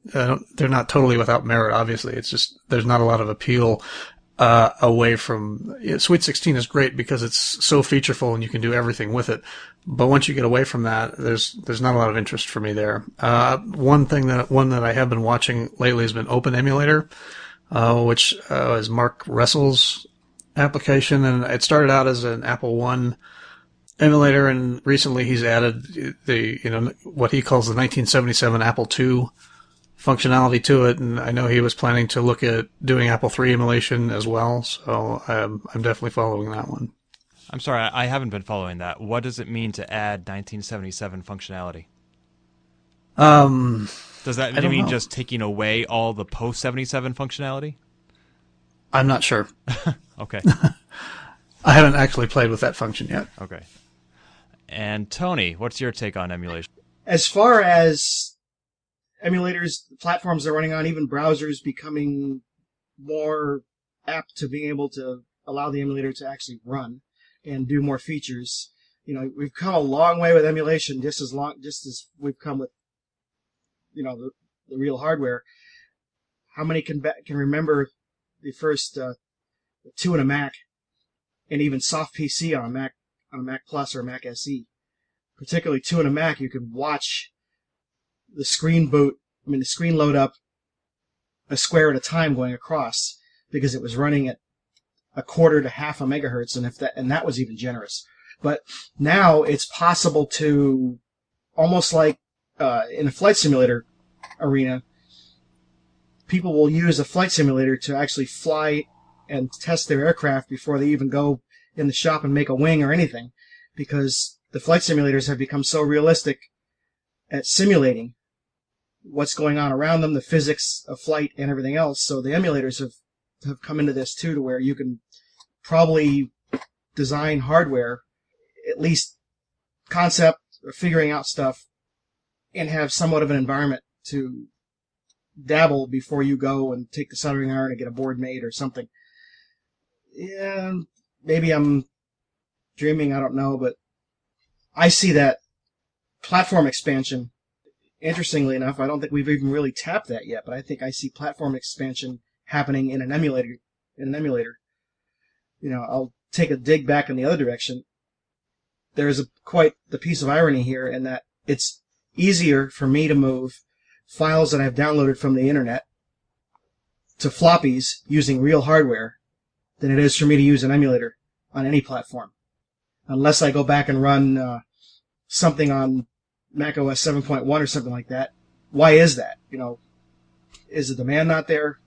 S3: they're not totally without merit, obviously. It's just, there's not a lot of appeal, away from, Sweet 16 is great because it's so featureful and you can do everything with it. But once you get away from that, there's not a lot of interest for me there. One that I have been watching lately has been Open Emulator, which is Mark Russell's application, and it started out as an Apple I emulator, and recently he's added the what he calls the 1977 Apple II functionality to it, and I know he was planning to look at doing Apple III emulation as well, so I'm definitely following that one.
S1: I'm sorry, I haven't been following that. What does it mean to add 1977 functionality? Does that mean just taking away all the post-77 functionality?
S3: I'm not sure.
S1: Okay.
S3: I haven't actually played with that function yet.
S1: Okay. And Tony, what's your take on emulation?
S2: As far as emulators, platforms they're running on, even browsers becoming more apt to being able to allow the emulator to actually run and do more features. We've come a long way with emulation, just as we've come with, the real hardware. How many can remember the first 2 in a Mac, and even soft PC on a Mac Plus or a Mac SE? Particularly 2 in a Mac, you could watch the screen load up a square at a time going across, because it was running at 1/4 to 1/2 megahertz, and that was even generous. But now it's possible to, almost like in a flight simulator arena, people will use a flight simulator to actually fly and test their aircraft before they even go in the shop and make a wing or anything, because the flight simulators have become so realistic at simulating what's going on around them, the physics of flight and everything else. So the emulators have come into this too, to where you can probably design hardware, at least concept or figuring out stuff, and have somewhat of an environment to dabble before you go and take the soldering iron and get a board made or something. Yeah, maybe I'm dreaming, I don't know, but I see that platform expansion. Interestingly enough, I don't think we've even really tapped that yet, but I think I see platform expansion happening in an emulator. You know, I'll take a dig back in the other direction. There's quite the piece of irony here in that it's easier for me to move files that I've downloaded from the internet to floppies using real hardware than it is for me to use an emulator on any platform. Unless I go back and run something on Mac OS 7.1 or something like that. Why is that? You know, is the demand not there?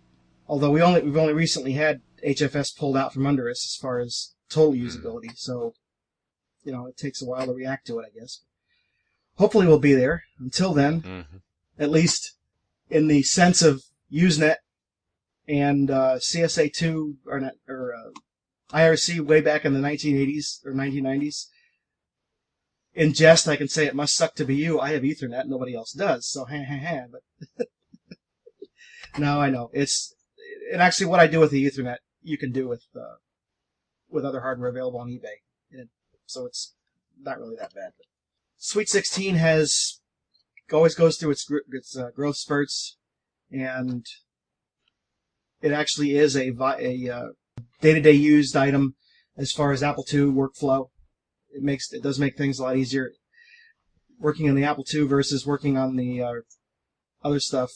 S2: Although we've only recently had HFS pulled out from under us as far as total usability, so you know, it takes a while to react to it, I guess. Hopefully we'll be there. Until then, at least in the sense of Usenet and CSA2 or IRC way back in the 1980s or 1990s. In jest, I can say it must suck to be you. I have Ethernet, nobody else does. So, but no, I know and actually what I do with the Ethernet, you can do with other hardware available on eBay. So it's not really that bad. But Sweet 16 always goes through its growth spurts, and it actually is a day-to-day used item as far as Apple II workflow. It does make things a lot easier. Working on the Apple II versus working on the other stuff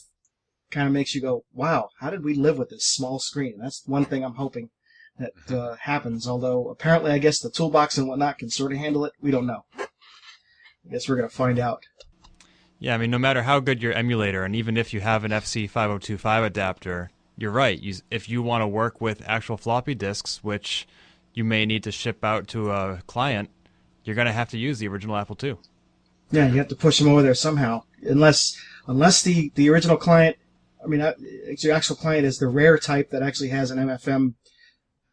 S2: kind of makes you go, wow, how did we live with this small screen? That's one thing I'm hoping that happens, although apparently I guess the toolbox and whatnot can sort of handle it. We don't know. I guess we're going to find out.
S1: Yeah, I mean, no matter how good your emulator, and even if you have an FC5025 adapter, you're right. If you want to work with actual floppy disks, which you may need to ship out to a client, you're going to have to use the original Apple II.
S2: Yeah, you have to push them over there somehow. Unless the original client, I mean, the actual client is the rare type that actually has an MFM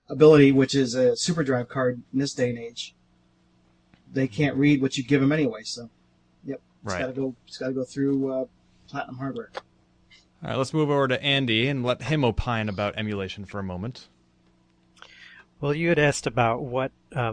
S2: ability, which is a SuperDrive card in this day and age. They can't read what you give them anyway, so yep, it's
S1: right.
S2: It's got to go through Platinum hardware.
S1: All right, let's move over to Andy and let him opine about emulation for a moment.
S5: Well, you had asked about what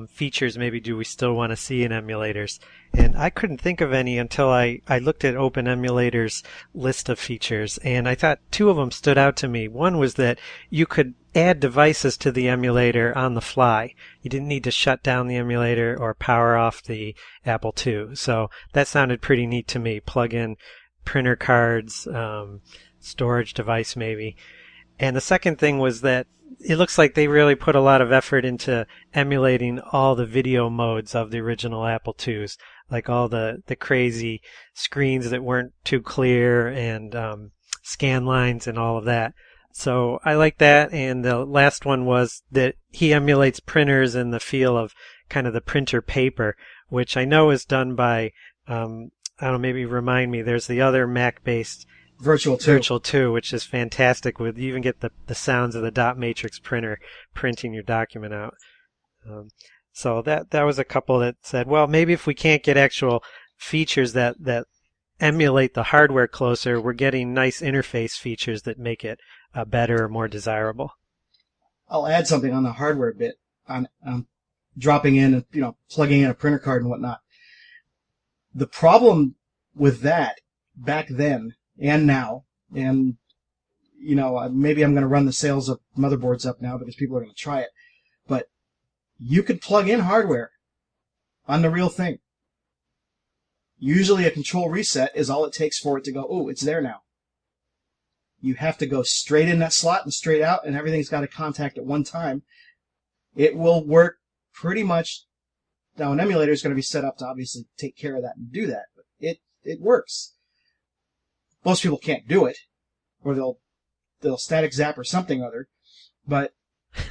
S5: features maybe do we still want to see in emulators, and I couldn't think of any until I looked at Open Emulator's list of features, and I thought two of them stood out to me. One was that you could add devices to the emulator on the fly. You didn't need to shut down the emulator or power off the Apple II, so that sounded pretty neat to me. Plug in printer cards, storage device maybe. And the second thing was that it looks like they really put a lot of effort into emulating all the video modes of the original Apple IIs, like all the crazy screens that weren't too clear and scan lines and all of that. So I like that. And the last one was that he emulates printers in the feel of kind of the printer paper, which I know is done by, I don't know, maybe remind me, there's the other Mac-based
S2: Virtual
S5: 2, which is fantastic. You even get the sounds of the dot matrix printer printing your document out. So that was a couple that said, well, maybe if we can't get actual features that emulate the hardware closer, we're getting nice interface features that make it better or more desirable.
S2: I'll add something on the hardware bit on dropping in, plugging in a printer card and whatnot. The problem with that back then and now, and maybe I'm going to run the sales of motherboards up now because people are going to try it, but you could plug in hardware on the real thing. Usually a control reset is all it takes for it to go, oh, it's there now. You have to go straight in that slot and straight out, and everything's got to contact at one time. It will work pretty much. Now, an emulator is going to be set up to obviously take care of that and do that, but it works. Most people can't do it, or they'll the static zap or something other. But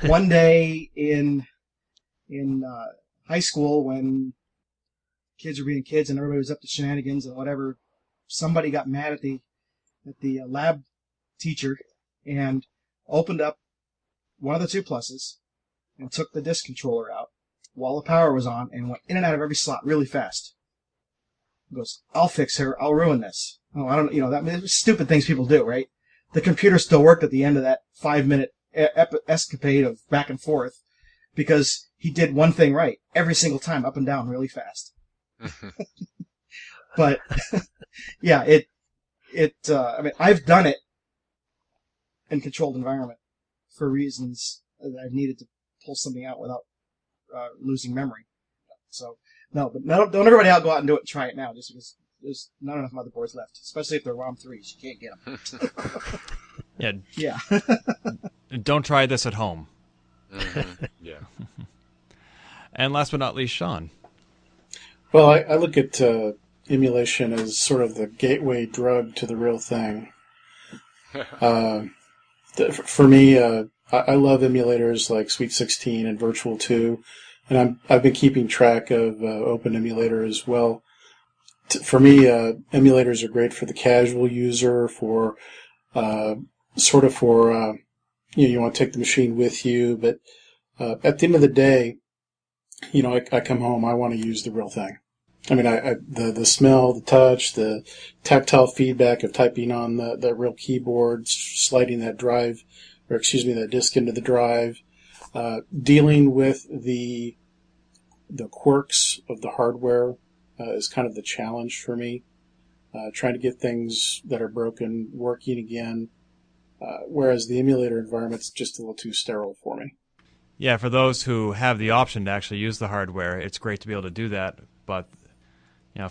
S2: one day in high school, when kids were being kids and everybody was up to shenanigans and whatever, somebody got mad at the lab teacher and opened up one of the 2+s and took the disk controller out while the power was on and went in and out of every slot really fast. He goes, "I'll fix her. I'll ruin this." Oh, I don't, that stupid things people do, right? The computer still worked at the end of that 5-minute escapade of back and forth because he did one thing right every single time, up and down really fast. But yeah, I mean, I've done it in controlled environment for reasons that I've needed to pull something out without losing memory. So no, but don't everybody out go out and do it and try it now, just because there's not enough motherboards left, especially if they're ROM 3s. You can't get them.
S1: Yeah. Don't try this at home.
S6: Mm-hmm. Yeah.
S1: And last but not least, Sean.
S4: Well, I look at emulation as sort of the gateway drug to the real thing. For me, I love emulators like Sweet 16 and Virtual 2, and I've been keeping track of Open Emulator as well. For me, emulators are great for the casual user, for you want to take the machine with you, but at the end of the day, I come home, I want to use the real thing. I mean, the smell, the touch, the tactile feedback of typing on the real keyboard, sliding that disk into the drive, dealing with the quirks of the hardware is kind of the challenge for me. Trying to get things that are broken working again, whereas the emulator environment's just a little too sterile for me.
S1: Yeah, for those who have the option to actually use the hardware, it's great to be able to do that. But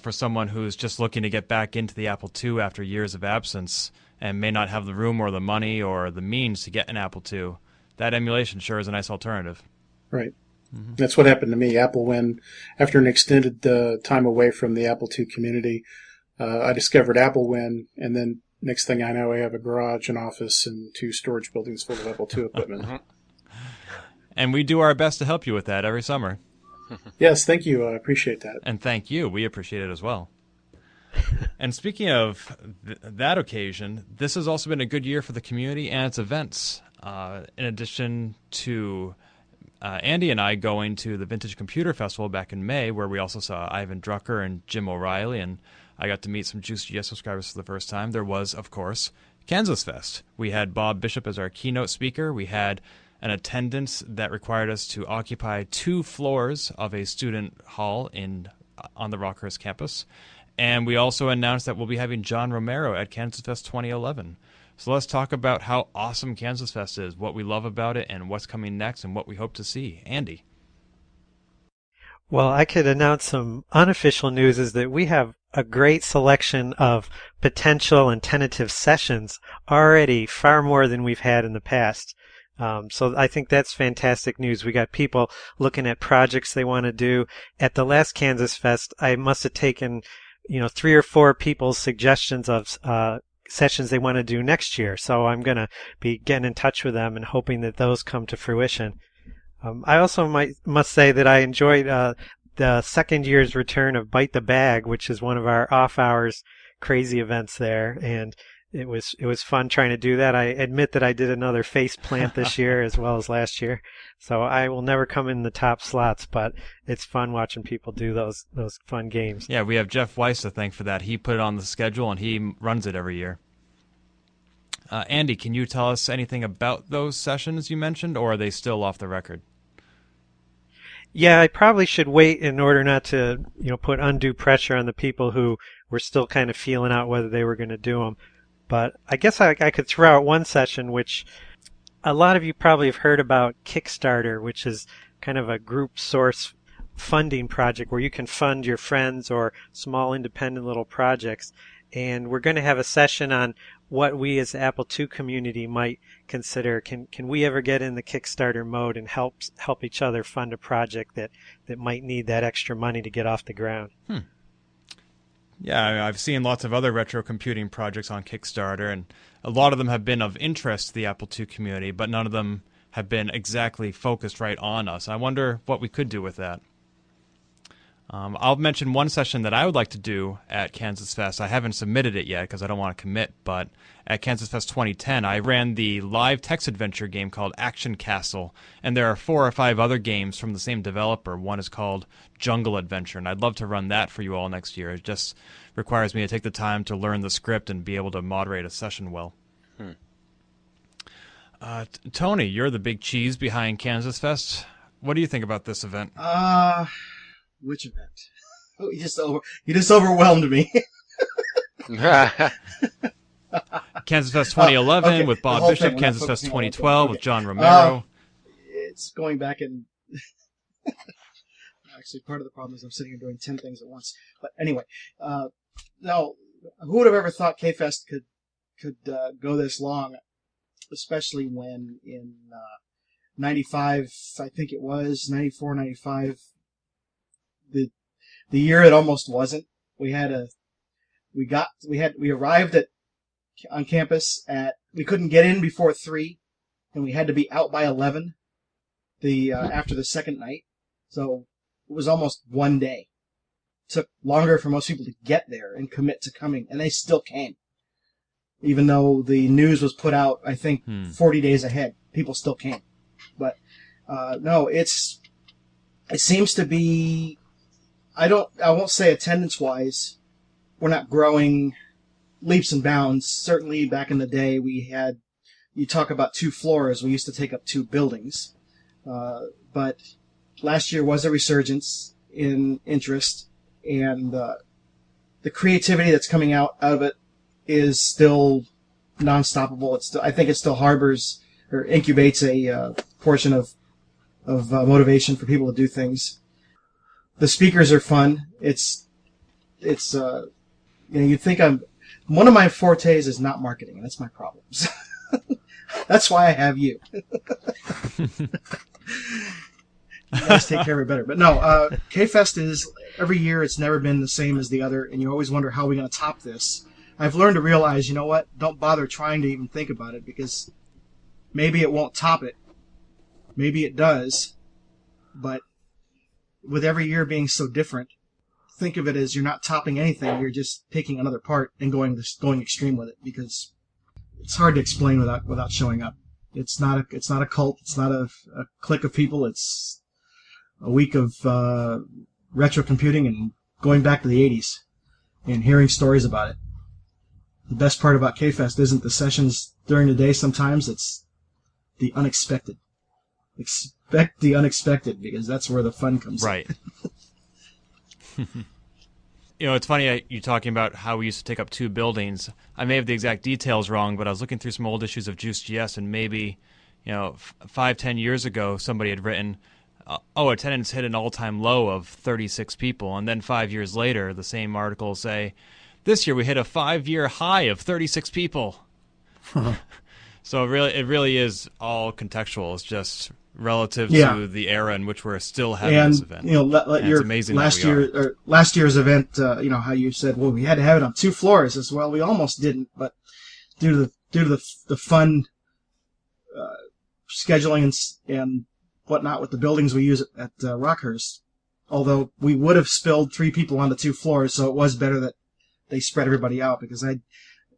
S1: for someone who's just looking to get back into the Apple II after years of absence and may not have the room or the money or the means to get an Apple II, that emulation sure is a nice alternative.
S4: Right. Mm-hmm. That's what happened to me. Applewin, after an extended time away from the Apple II community, I discovered Applewin, and then next thing I know, I have a garage, an office, and 2 storage buildings full of Apple II equipment.
S1: And we do our best to help you with that every summer.
S4: Yes, thank you. I appreciate that.
S1: And thank you. We appreciate it as well. And speaking of that occasion, this has also been a good year for the community and its events. In addition to Andy and I going to the Vintage Computer Festival back in May, where we also saw Ivan Drucker and Jim O'Reilly, and I got to meet some JuiceGS subscribers for the first time. There was, of course, KansasFest. We had Bob Bishop as our keynote speaker. We had an attendance that required us to occupy 2 floors of a student hall on the Rockhurst campus. And we also announced that we'll be having John Romero at KansasFest 2011. So let's talk about how awesome KansasFest is, what we love about it, and what's coming next, and what we hope to see. Andy.
S5: Well, I could announce some unofficial news is that we have a great selection of potential and tentative sessions already, far more than we've had in the past. So I think that's fantastic news. We got people looking at projects they want to do. At the last KansasFest, I must have taken, 3 or 4 people's suggestions of sessions they want to do next year. So I'm going to be getting in touch with them and hoping that those come to fruition. I also must say that I enjoyed the second year's return of Bite the Bag, which is one of our off hours crazy events there, and it was fun trying to do that. I admit that I did another face plant this year as well as last year, so I will never come in the top slots, but it's fun watching people do those fun games.
S1: Yeah, we have Jeff Weiss to thank for that. He put it on the schedule and he runs it every year. Andy, can you tell us anything about those sessions you mentioned, or are they still off the record?
S5: Yeah, I probably should wait in order not to, put undue pressure on the people who were still kind of feeling out whether they were going to do them. But I guess I could throw out one session, which a lot of you probably have heard about Kickstarter, which is kind of a group source funding project where you can fund your friends or small independent little projects. And we're going to have a session on what we as the Apple II community might consider. Can we ever get in the Kickstarter mode and help each other fund a project that might need that extra money to get off the ground?
S1: Yeah, I've seen lots of other retro computing projects on Kickstarter, and a lot of them have been of interest to the Apple II community, but none of them have been exactly focused right on us. I wonder what we could do with that. I'll mention one session that I would like to do at KansasFest. I haven't submitted it yet because I don't want to commit, but at KansasFest 2010, I ran the live text adventure game called Action Castle, and there are 4 or 5 other games from the same developer. One is called Jungle Adventure, and I'd love to run that for you all next year. It just requires me to take the time to learn the script and be able to moderate a session well. Tony, you're the big cheese behind KansasFest. What do you think about this event?
S2: Which event? Oh, you just overwhelmed me.
S1: KansasFest 2011
S2: okay.
S1: with Bob Bishop, KansasFest 2012 with John Romero.
S2: It's going back in... Actually, part of the problem is I'm sitting here doing 10 things at once. But anyway, now, who would have ever thought K-Fest could go this long, especially when in 95, I think it was, 94, 95, the year it almost wasn't. We arrived on campus we couldn't get in before 3, and we had to be out by 11 after the second night. So it was almost one day. It took longer for most people to get there and commit to coming, and they still came. Even though the news was put out, I think, 40 days ahead, people still came. But no, it seems to be. I won't say attendance-wise, we're not growing leaps and bounds. Certainly back in the day you talk about 2 floors, we used to take up 2 buildings. But last year was a resurgence in interest, and the creativity that's coming out of it is still non-stoppable. I think it still harbors or incubates a portion of motivation for people to do things. The speakers are fun. You'd think one of my fortes is not marketing, and that's my problem. That's why I have you. You guys take care of it better. But no, K-Fest is, every year it's never been the same as the other, and you always wonder how we're going to top this. I've learned to realize, you know what, don't bother trying to even think about it, because maybe it won't top it. Maybe it does. But with every year being so different, think of it as you're not topping anything, you're just taking another part and going extreme with it, because it's hard to explain without showing up. It's not a cult, it's not a clique of people, it's a week of retro computing and going back to the 80s and hearing stories about it. The best part about K-Fest isn't the sessions during the day sometimes, it's the unexpected. Expect the unexpected, because that's where the fun comes in.
S1: Right. It's funny you talking about how we used to take up 2 buildings. I may have the exact details wrong, but I was looking through some old issues of Juice GS, and maybe 5-10 years ago somebody had written, attendance hit an all-time low of 36 people, and then 5 years later the same article will say, this year we hit a 5-year high of 36 people. So it really is all contextual. It's just relative to the era in which we're still having this event.
S2: It's amazing last year's event, how you said, well, we had to have it on 2 floors. As well, we almost didn't, but due to the fun scheduling and whatnot with the buildings we use at Rockhurst, although we would have spilled 3 people onto 2 floors, so it was better that they spread everybody out, because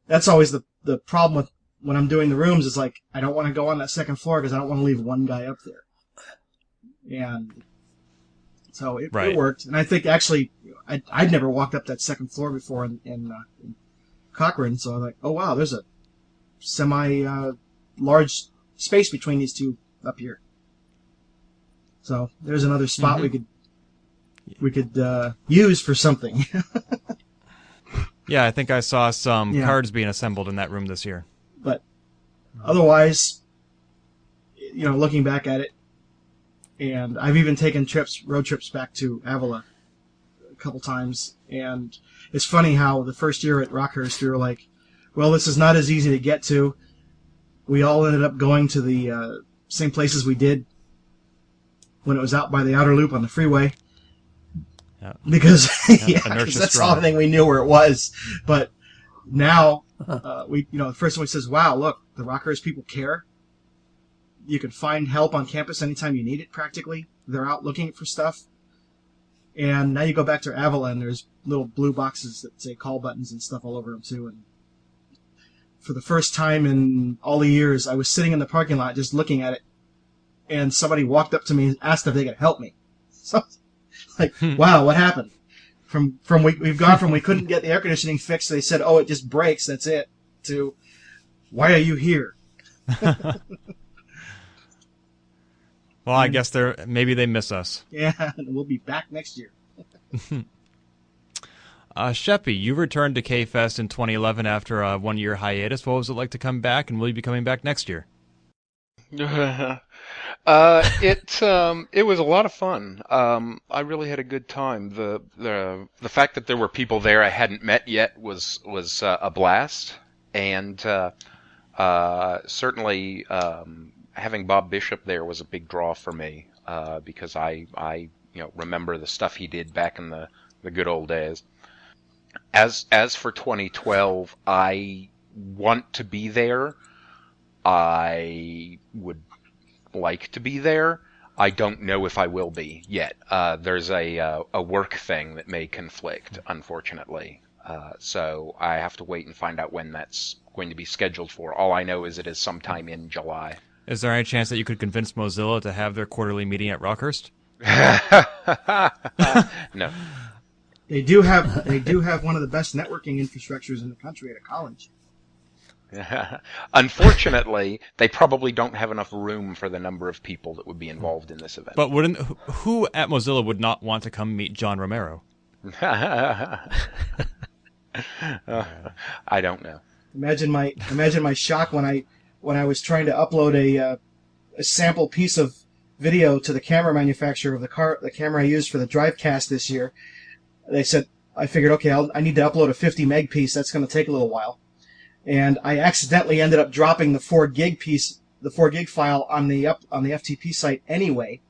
S2: that's always the problem with when I'm doing the rooms, is like, I don't want to go on that second floor because I don't want to leave one guy up there. And so it worked. And I think actually, I'd never walked up that second floor before in Cochrane, so I was like, oh wow, there's a large space between these 2 up here. So there's another spot we could use for something.
S1: Yeah, I think I saw some cards being assembled in that room this year.
S2: But otherwise, looking back at it, and I've even taken road trips back to Avila a couple times, and it's funny how the first year at Rockhurst we were like, well, this is not as easy to get to. We all ended up going to the same places we did when it was out by the outer loop on the freeway. because
S1: Inertia's
S2: that's the
S1: strong.
S2: only thing we knew where it was. But now we, the first one says, "Wow, look, the Rockhurst people care. You can find help on campus anytime you need it. Practically, they're out looking for stuff." And now you go back to Avalon, there's little blue boxes that say call buttons and stuff all over them too. And for the first time in all the years, I was sitting in the parking lot just looking at it, and somebody walked up to me and asked if they could help me. So, like, wow, what happened? We've gone from we couldn't get the air conditioning fixed, they said, oh, it just breaks, that's it, to why are you here?
S1: Well, I guess maybe they miss us.
S2: Yeah, and we'll be back next year.
S1: Sheppy, you returned to K-Fest in 2011 after a 1-year hiatus. What was it like to come back, and will you be coming back next year?
S6: It was a lot of fun. I really had a good time. The fact that there were people there I hadn't met yet was a blast, and certainly having Bob Bishop there was a big draw for me because I remember the stuff he did back in the good old days. As for 2012, I want to be there. I would like to be there. I don't know if I will be yet. There's a work thing that may conflict, unfortunately. So I have to wait and find out when that's going to be scheduled for. All I know is it is sometime in July.
S1: Is there any chance that you could convince Mozilla to have their quarterly meeting at Rockhurst?
S6: No.
S2: They do have one of the best networking infrastructures in the country at a college.
S6: Unfortunately, they probably don't have enough room for the number of people that would be involved in this event.
S1: But who at Mozilla would not want to come meet John Romero?
S6: I don't know.
S2: Imagine my shock when I was trying to upload a sample piece of video to the camera manufacturer of the camera I used for the Drivecast this year. They said, I figured, okay, I need to upload a 50 meg piece. That's going to take a little while. And I accidentally ended up dropping the 4 gig file on the FTP site anyway,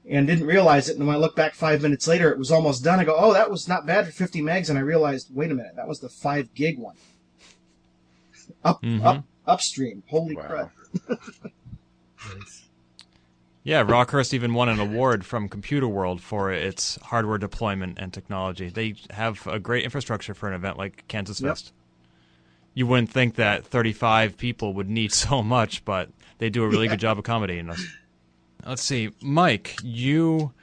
S2: and didn't realize it. And when I look back 5 minutes later, it was almost done. I go, oh, that was not bad for 50 megs. And I realized, wait a minute, that was the 5 gig one. Upstream. Holy crap.
S1: Yeah, Rockhurst even won an award from Computer World for its hardware deployment and technology. They have a great infrastructure for an event like KansasFest. Yep. You wouldn't think that 35 people would need so much, but they do a really good job accommodating us. Let's see. Mike, you,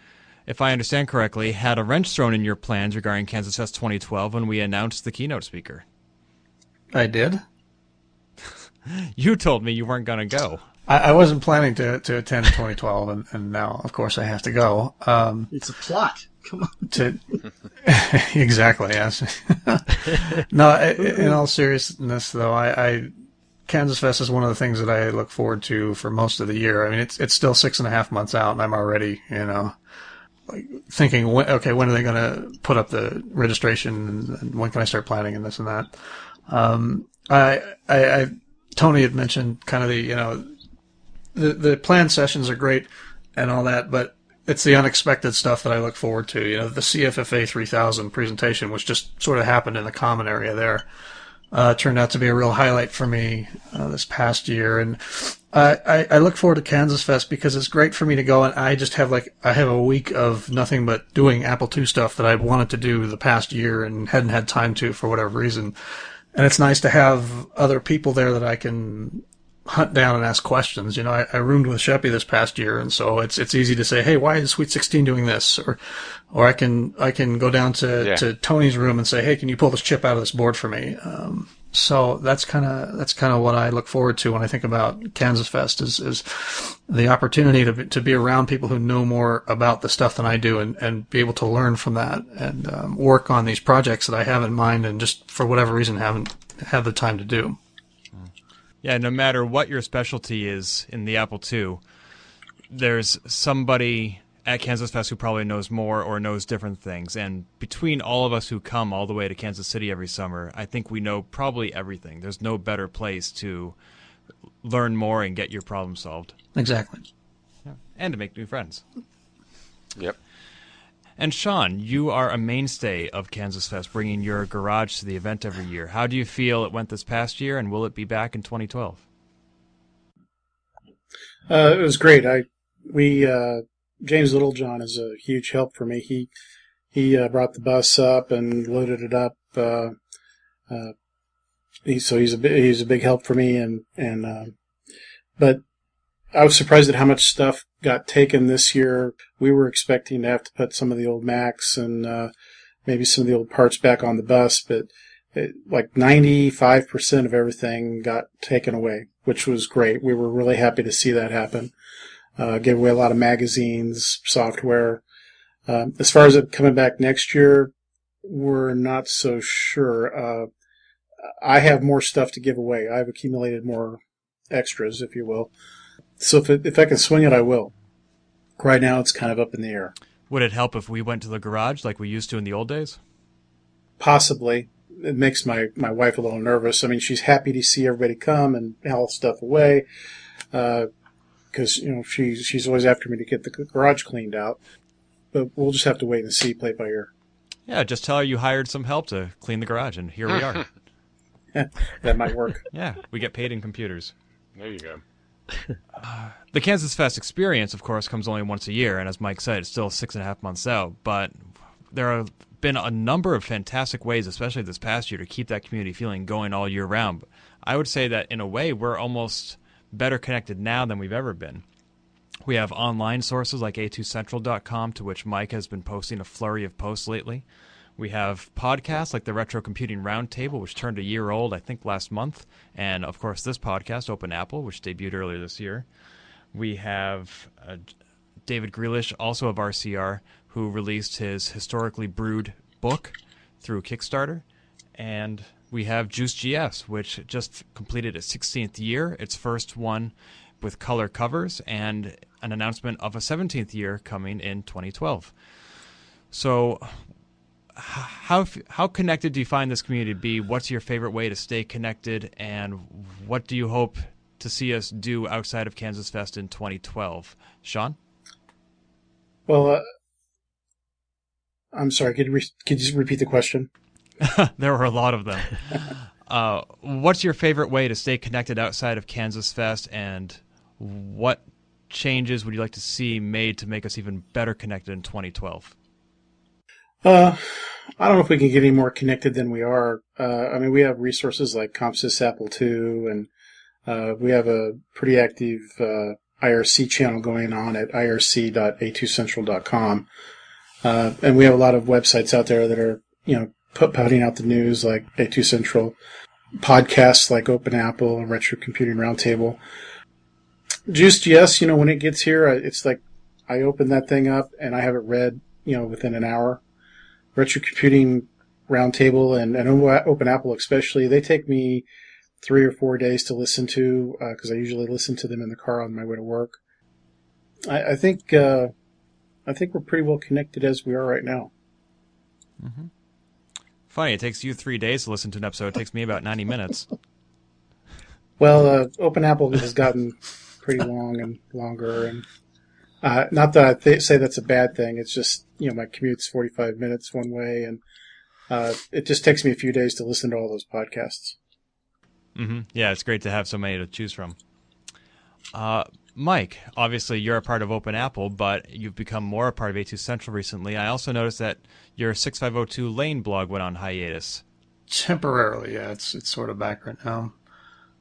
S1: if I understand correctly, had a wrench thrown in your plans regarding KansasFest 2012 when we announced the keynote speaker.
S3: I did?
S1: You told me you weren't going to go.
S3: I wasn't planning to attend 2012, and now, of course, I have to go.
S2: It's a plot. Come on.
S3: Exactly, yes. No, in all seriousness, though, KansasFest is one of the things that I look forward to for most of the year. I mean, it's still 6.5 months out, and I'm already, thinking, when are they going to put up the registration, and when can I start planning and this and that. Tony had mentioned kind of the planned sessions are great and all that, but it's the unexpected stuff that I look forward to. The CFFA 3000 presentation, which just sort of happened in the common area there, turned out to be a real highlight for me this past year. And I look forward to KansasFest because it's great for me to go, and I just have I have a week of nothing but doing Apple II stuff that I've wanted to do the past year and hadn't had time to for whatever reason. And it's nice to have other people there that I can hunt down and ask questions. I roomed with Sheppy this past year, and so it's easy to say, hey, why is Sweet 16 doing this? Or I can go down to Tony's room and say, hey, can you pull this chip out of this board for me? So that's kind of what I look forward to when I think about KansasFest is the opportunity to be around people who know more about the stuff than I do and be able to learn from that and work on these projects that I have in mind and just for whatever reason haven't had the time to do.
S1: Yeah, no matter what your specialty is in the Apple II, there's somebody at KansasFest who probably knows more or knows different things. And between all of us who come all the way to Kansas City every summer, I think we know probably everything. There's no better place to learn more and get your problem solved.
S3: Exactly.
S1: Yeah. And to make new friends.
S6: Yep.
S1: And Sean, you are a mainstay of KansasFest, bringing your garage to the event every year. How do you feel it went this past year, and will it be back in 2012?
S4: It was great. James Littlejohn is a huge help for me. He brought the bus up and loaded it up. He's a big help for me, but I was surprised at how much stuff got taken this year. We were expecting to have to put some of the old Macs and maybe some of the old parts back on the bus, but like 95% of everything got taken away, which was great. We were really happy to see that happen. Gave away a lot of magazines, software. As far as it coming back next year, we're not so sure. I have more stuff to give away. I've accumulated more extras, if you will. So if I can swing it, I will. Right now, it's kind of up in the air.
S1: Would it help if we went to the garage like we used to in the old days? Possibly.
S4: It makes my wife a little nervous. I mean, she's happy to see everybody come and haul stuff away, because she's always after me to get the garage cleaned out. But we'll just have to wait and see, play it by ear.
S1: Yeah, just tell her you hired some help to clean the garage, and here we are.
S4: That might work.
S1: Yeah, we get paid in computers.
S6: There you go.
S1: The KansasFest experience, of course, comes only once a year, and as Mike said, it's still 6.5 months out. But there have been a number of fantastic ways, especially this past year, to keep that community feeling going all year round. I would say that, in a way, we're almost better connected now than we've ever been. We have online sources like a2central.com, to which Mike has been posting a flurry of posts lately. We have podcasts like the Retro Computing Roundtable, which turned a year old, I think, last month. And, of course, this podcast, Open Apple, which debuted earlier this year. We have David Grealish, also of RCR, who released his Historically Brewed book through Kickstarter. And we have JuiceGS, which just completed its 16th year, its first one with color covers, and an announcement of a 17th year coming in 2012. So how connected do you find this community to be? What's your favorite way to stay connected, and what do you hope to see us do outside of KansasFest in 2012? Sean?
S4: Well, I'm sorry, could you repeat the question?
S1: There were a lot of them. What's your favorite way to stay connected outside of KansasFest, and what changes would you like to see made to make us even better connected in 2012?
S4: I don't know if we can get any more connected than we are. I mean, we have resources like ComsysApple II, and we have a pretty active IRC channel going on at irc.a2central.com. And we have a lot of websites out there that are, putting out the news, like A2 Central, podcasts like Open Apple and Retro Computing Roundtable. JuiceGS, when it gets here, it's like I open that thing up and I have it read, within an hour. Retro Computing Roundtable and Open Apple especially, they take me 3 or 4 days to listen to, because I usually listen to them in the car on my way to work. I think we're pretty well connected as we are right now.
S1: Mm-hmm. Funny, it takes you 3 days to listen to an episode. It takes me about 90 minutes.
S4: Well, Open Apple has gotten pretty long and longer, and not that I say that's a bad thing. It's just, my commute's 45 minutes one way, and it just takes me a few days to listen to all those podcasts.
S1: Mm-hmm. Yeah, it's great to have so many to choose from. Mike, obviously you're a part of Open Apple, but you've become more a part of A2 Central recently. I also noticed that your 6502 Lane blog went on hiatus.
S3: Temporarily, yeah. It's sort of back right now.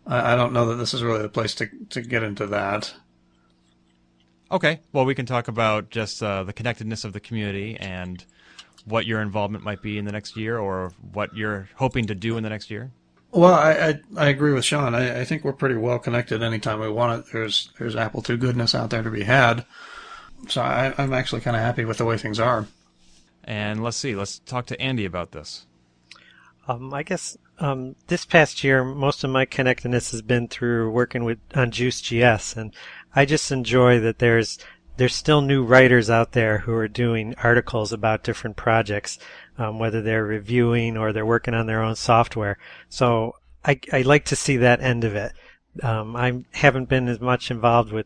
S3: I don't know that this is really the place to get into that.
S1: Okay, well, we can talk about just the connectedness of the community and what your involvement might be in the next year, or what you're hoping to do in the next year.
S3: Well, I agree with Sean. I think we're pretty well connected anytime we want it. There's Apple II goodness out there to be had. So I'm actually kind of happy with the way things are.
S1: And let's talk to Andy about this.
S5: I guess this past year, most of my connectedness has been through working on JuiceGS, and I just enjoy that there's still new writers out there who are doing articles about different projects, whether they're reviewing or they're working on their own software. So I like to see that end of it. I haven't been as much involved with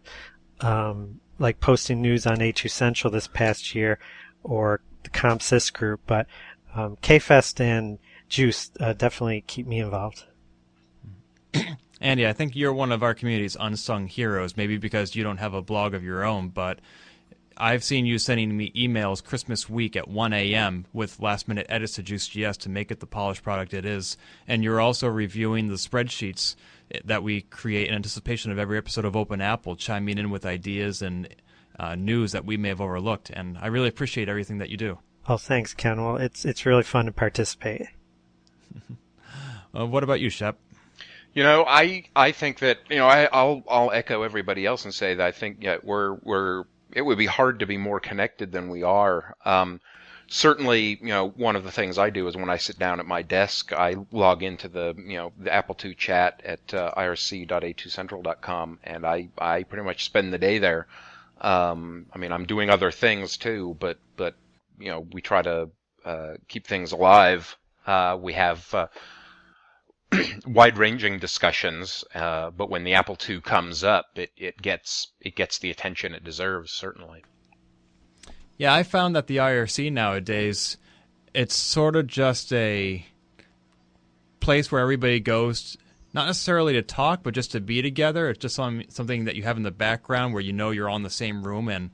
S5: like posting news on A2 Central this past year, or the ComSys group, but KFest and Juice definitely keep me involved.
S1: Andy, I think you're one of our community's unsung heroes, maybe because you don't have a blog of your own, but I've seen you sending me emails Christmas week at 1 a.m. with last-minute edits to Juice.js to make it the polished product it is. And you're also reviewing the spreadsheets that we create in anticipation of every episode of Open Apple, chiming in with ideas and news that we may have overlooked. And I really appreciate everything that you do.
S5: Oh, thanks, Ken. Well, it's really fun to participate.
S1: What about you, Shep?
S6: I think that I'll echo everybody else and say that I think it would be hard to be more connected than we are. Certainly, one of the things I do is when I sit down at my desk, I log into the Apple II chat at irc.a2central.com, and I pretty much spend the day there. I'm doing other things too, but we try to keep things alive. We have wide-ranging discussions, but when the Apple II comes up, it gets the attention it deserves, certainly.
S1: Yeah, I found that the IRC nowadays, it's sort of just a place where everybody goes, not necessarily to talk, but just to be together. It's just something that you have in the background where you're all in the same room, and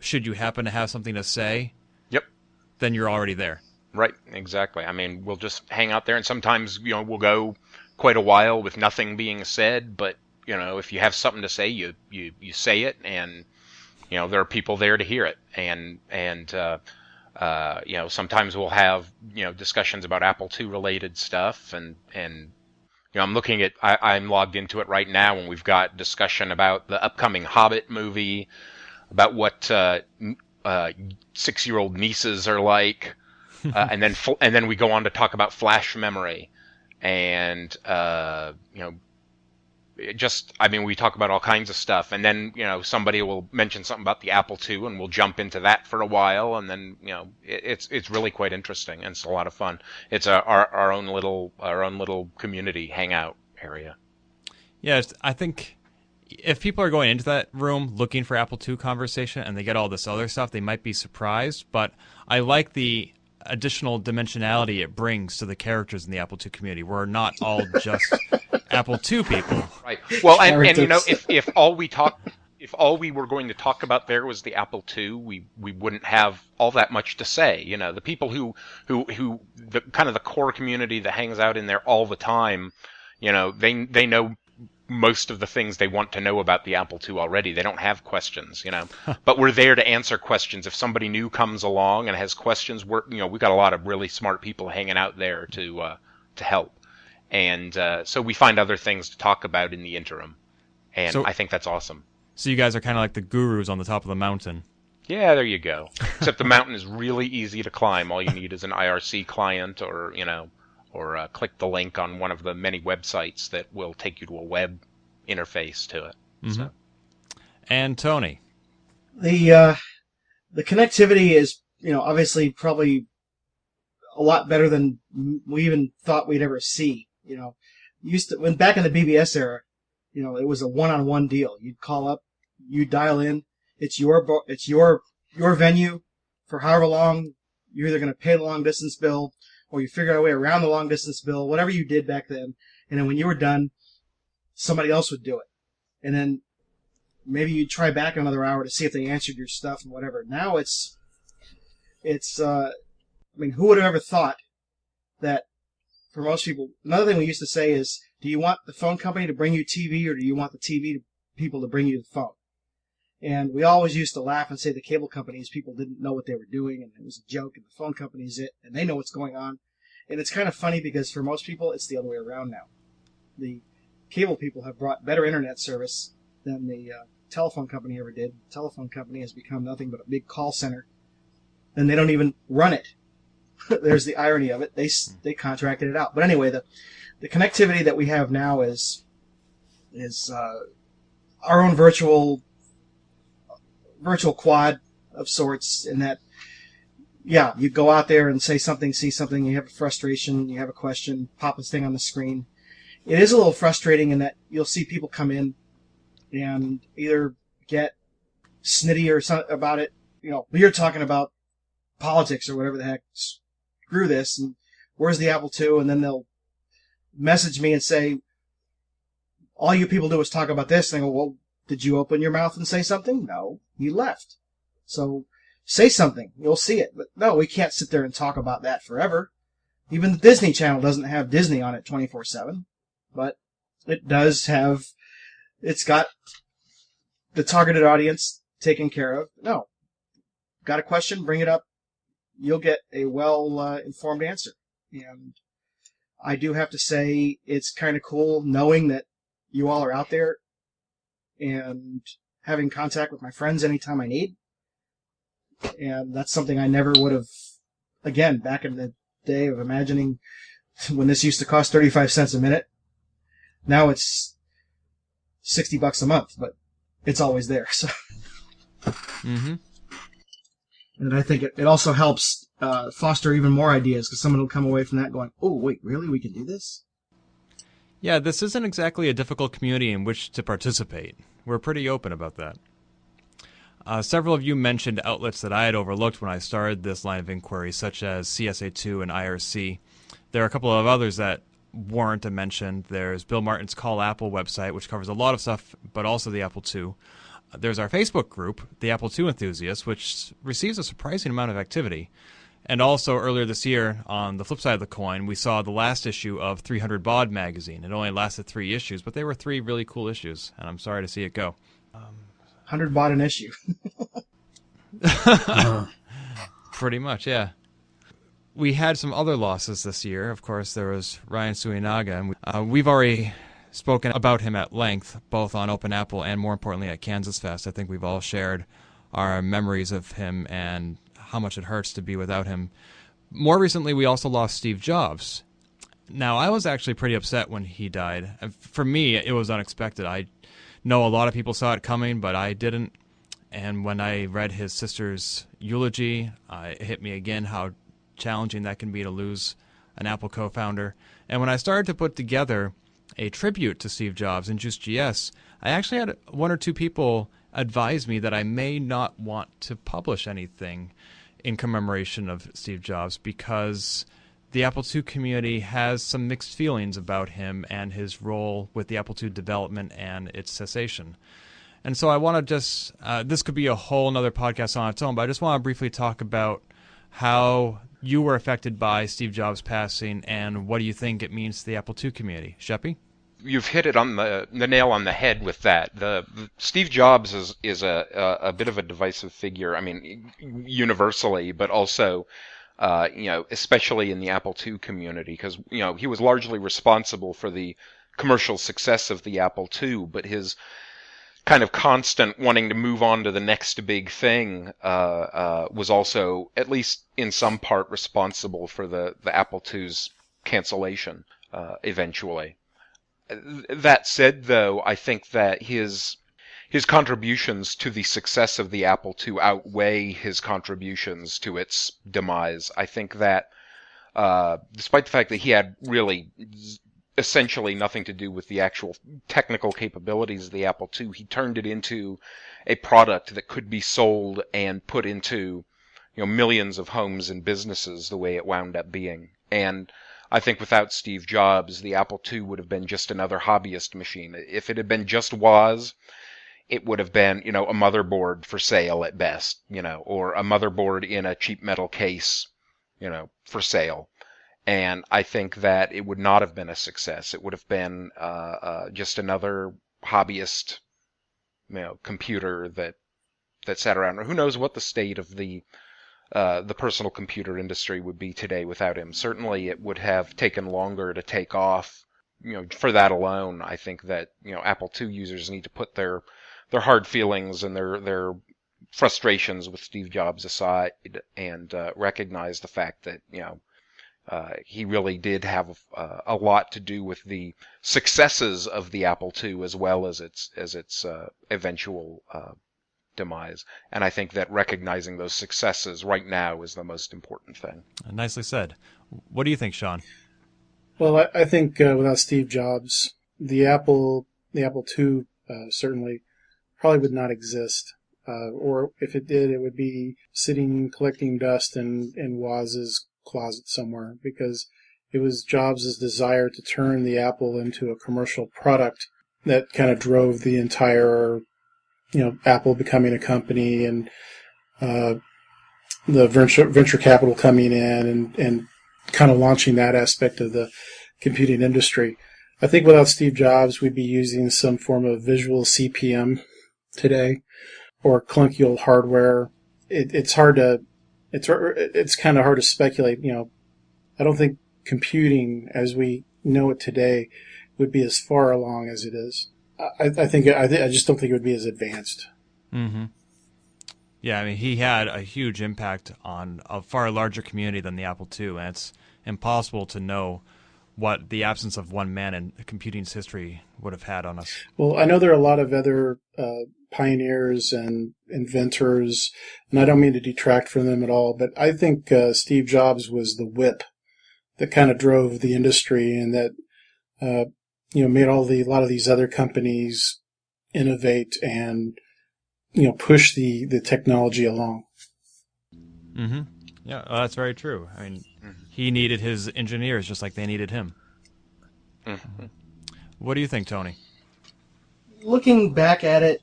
S1: should you happen to have something to say,
S6: yep,
S1: then you're already there.
S6: Right, exactly. We'll just hang out there, and sometimes, we'll go quite a while with nothing being said, but, if you have something to say, you say it, and, there are people there to hear it. And sometimes we'll have, discussions about Apple II related stuff, and I'm looking at, I'm logged into it right now, and we've got discussion about the upcoming Hobbit movie, about what 6-year-old nieces are like. And then we go on to talk about flash memory, and we talk about all kinds of stuff, and then somebody will mention something about the Apple II, and we'll jump into that for a while, and then it's really quite interesting, and it's a lot of fun. It's our own little community hangout area.
S1: Yes, I think if people are going into that room looking for Apple II conversation and they get all this other stuff, they might be surprised, but I like the additional dimensionality it brings to the characters in the Apple II community. We're not all just Apple II people.
S6: Right. Well, and if all we were going to talk about there was the Apple II, we wouldn't have all that much to say. The people who the kind of the core community that hangs out in there all the time, they know most of the things they want to know about the Apple II already. They don't have questions, but we're there to answer questions. If somebody new comes along and has questions, we've got a lot of really smart people hanging out there to help. And so we find other things to talk about in the interim. And I think that's awesome.
S1: So you guys are kind of like the gurus on the top of the mountain.
S6: Yeah, there you go. Except the mountain is really easy to climb. All you need is an IRC client or click the link on one of the many websites that will take you to a web interface to it.
S1: Mm-hmm.
S6: So.
S1: And Tony,
S2: the connectivity is obviously probably a lot better than we even thought we'd ever see. When back in the BBS era, it was a one-on-one deal. You'd call up, you dial in. It's your venue for however long. You're either going to pay the long distance bill, or you figure out a way around the long distance bill, whatever you did back then. And then when you were done, somebody else would do it. And then maybe you'd try back another hour to see if they answered your stuff and whatever. Now who would have ever thought that for most people, another thing we used to say is, do you want the phone company to bring you TV, or do you want the TV people to bring you the phone? And we always used to laugh and say the cable companies, people didn't know what they were doing, and it was a joke, and the phone companies and they know what's going on. And it's kind of funny because for most people, it's the other way around now. The cable people have brought better internet service than the telephone company ever did. The telephone company has become nothing but a big call center, and they don't even run it. There's the irony of it. They contracted it out. But anyway, the connectivity that we have now is our own virtual quad of sorts, in that, yeah, you go out there and say something, see something, you have a frustration, you have a question, pop this thing on the screen. It is a little frustrating in that you'll see people come in and either get snitty or something about it. You're talking about politics or whatever the heck. Screw this. And where's the Apple II? And then they'll message me and say, all you people do is talk about this. And I go, well, did you open your mouth and say something? No, you left. So say something. You'll see it. But no, we can't sit there and talk about that forever. Even the Disney Channel doesn't have Disney on it 24/7. But it does have, it's got the targeted audience taken care of. No. Got a question? Bring it up. You'll get a well-informed answer. And I do have to say it's kind of cool knowing that you all are out there and having contact with my friends anytime I need. And that's something I never would have, again, back in the day of imagining when this used to cost 35 cents a minute. Now it's $60 a month, but it's always there. So,
S1: Mm-hmm.
S2: And I think it also helps foster even more ideas because someone will come away from that going, oh, wait, really? We can do this?
S1: Yeah, this isn't exactly a difficult community in which to participate. We're pretty open about that. Several of you mentioned outlets that I had overlooked when I started this line of inquiry, such as CSA2 and IRC. There are a couple of others that weren't mentioned. There's Bill Martin's Call Apple website, which covers a lot of stuff, but also the Apple II. There's our Facebook group, the Apple II Enthusiasts, which receives a surprising amount of activity. And also, earlier this year, on the flip side of the coin, we saw the last issue of 300 Baud magazine. It only lasted 3 issues, but they were 3 really cool issues, and I'm sorry to see it go.
S2: 100 baud an issue.
S1: Pretty much, yeah. We had some other losses this year. Of course, there was Ryan Suinaga. And we've already spoken about him at length, both on Open Apple and, more importantly, at KansasFest. I think we've all shared our memories of him and how much it hurts to be without him. More recently, we also lost Steve Jobs. Now, I was actually pretty upset when he died. For me, it was unexpected. I know a lot of people saw it coming, but I didn't. And when I read his sister's eulogy, it hit me again how challenging that can be to lose an Apple co-founder. And when I started to put together a tribute to Steve Jobs in JuiceGS, I actually had 1 or 2 people advise me that I may not want to publish anything in commemoration of Steve Jobs because the Apple II community has some mixed feelings about him and his role with the Apple II development and its cessation. And so I want to just, this could be a whole nother podcast on its own, but I just want to briefly talk about how you were affected by Steve Jobs' passing and what do you think it means to the Apple II community. Sheppy?
S6: You've hit it on the nail on the head with that. The Steve Jobs is a bit of a divisive figure. I mean, universally, but also, especially in the Apple II community, because he was largely responsible for the commercial success of the Apple II, but his kind of constant wanting to move on to the next big thing was also, at least in some part, responsible for the Apple II's cancellation eventually. That said, though, I think that his contributions to the success of the Apple II outweigh his contributions to its demise. I think that, despite the fact that he had really essentially nothing to do with the actual technical capabilities of the Apple II, he turned it into a product that could be sold and put into, millions of homes and businesses the way it wound up being. And I think without Steve Jobs, the Apple II would have been just another hobbyist machine. If it had been just Woz, it would have been, a motherboard for sale at best, or a motherboard in a cheap metal case, for sale. And I think that it would not have been a success. It would have been just another hobbyist, computer that sat around. Or who knows what the state of the personal computer industry would be today without him. Certainly, it would have taken longer to take off. For that alone, I think that Apple II users need to put their hard feelings and their frustrations with Steve Jobs aside and recognize the fact that he really did have a lot to do with the successes of the Apple II as well as its eventual demise. And I think that recognizing those successes right now is the most important thing.
S1: Nicely said. What do you think, Sean?
S4: Well, I think without Steve Jobs, the Apple II certainly probably would not exist. or if it did, it would be sitting collecting dust in Woz's closet somewhere, because it was Jobs' desire to turn the Apple into a commercial product that kind of drove the entire, Apple becoming a company, and the venture capital coming in and kind of launching that aspect of the computing industry. I think without Steve Jobs, we'd be using some form of visual CPM today, or clunky old hardware. It's kind of hard to speculate. I don't think computing as we know it today would be as far along as it is. I just don't think it would be as advanced.
S1: Mm-hmm. Yeah, I mean, he had a huge impact on a far larger community than the Apple II, and it's impossible to know what the absence of one man in computing's history would have had on us.
S4: Well, I know there are a lot of other pioneers and inventors, and I don't mean to detract from them at all, but I think Steve Jobs was the whip that kind of drove the industry, and that made a lot of these other companies innovate and push the technology along.
S1: Mm-hmm. Yeah, well, that's very true. I mean, he needed his engineers just like they needed him. Mm-hmm. What do you think, Tony?
S2: Looking back at it,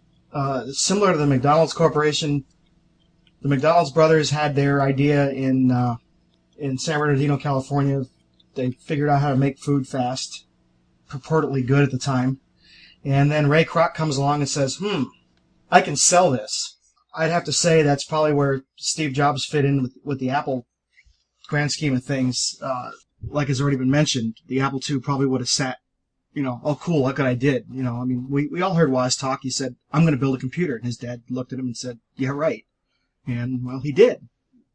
S2: similar to the McDonald's Corporation, the McDonald's brothers had their idea in San Bernardino, California. They figured out how to make food fast, purportedly good at the time. And then Ray Kroc comes along and says, I can sell this. I'd have to say that's probably where Steve Jobs fit in with the Apple grand scheme of things. Like has already been mentioned, the Apple II probably would have sat, oh, cool, look what I did. I mean, we all heard Woz talk. He said, I'm going to build a computer. And his dad looked at him and said, yeah, right. And, well, he did.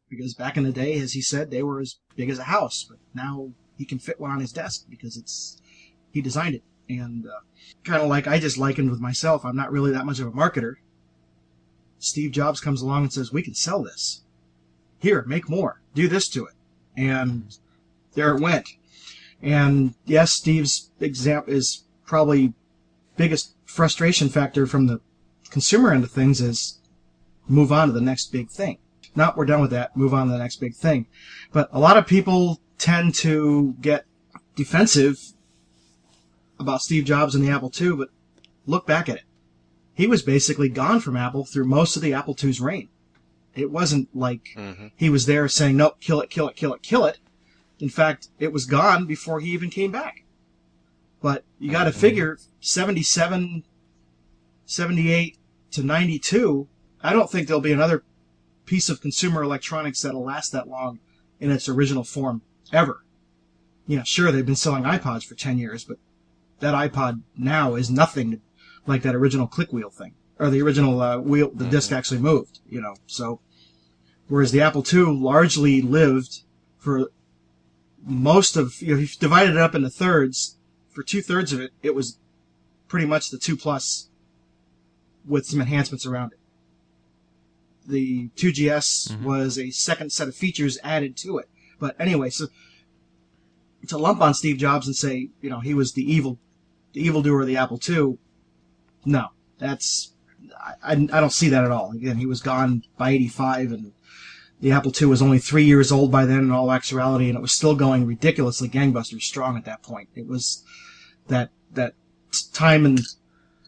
S2: Because back in the day, as he said, they were as big as a house. But now he can fit one on his desk because he designed it. And kind of like I just likened with myself, I'm not really that much of a marketer. Steve Jobs comes along and says, we can sell this. Here, make more. Do this to it. And there it went. And yes, Steve's example is probably biggest frustration factor from the consumer end of things is move on to the next big thing. Not we're done with that, move on to the next big thing. But a lot of people tend to get defensive about Steve Jobs and the Apple II, but look back at it. He was basically gone from Apple through most of the Apple II's reign. It wasn't like he was there saying, nope, kill it, kill it, kill it, kill it. In fact, it was gone before he even came back. But you got to figure 77, 78 to 92, I don't think there'll be another piece of consumer electronics that'll last that long in its original form, ever. Sure, they've been selling iPods for 10 years, but that iPod now is nothing like that original click wheel thing. Or the original wheel, the disc actually moved, So, whereas the Apple II largely lived for most of, if you divided it up into thirds, for 2/3 of it, it was pretty much the 2 Plus with some enhancements around it. The 2GS was a second set of features added to it. But anyway, so to lump on Steve Jobs and say, he was the evildoer of the Apple II, no, I don't see that at all. Again, he was gone by 85, and the Apple II was only 3 years old by then in all actuality, and it was still going ridiculously gangbusters strong at that point. It was that time and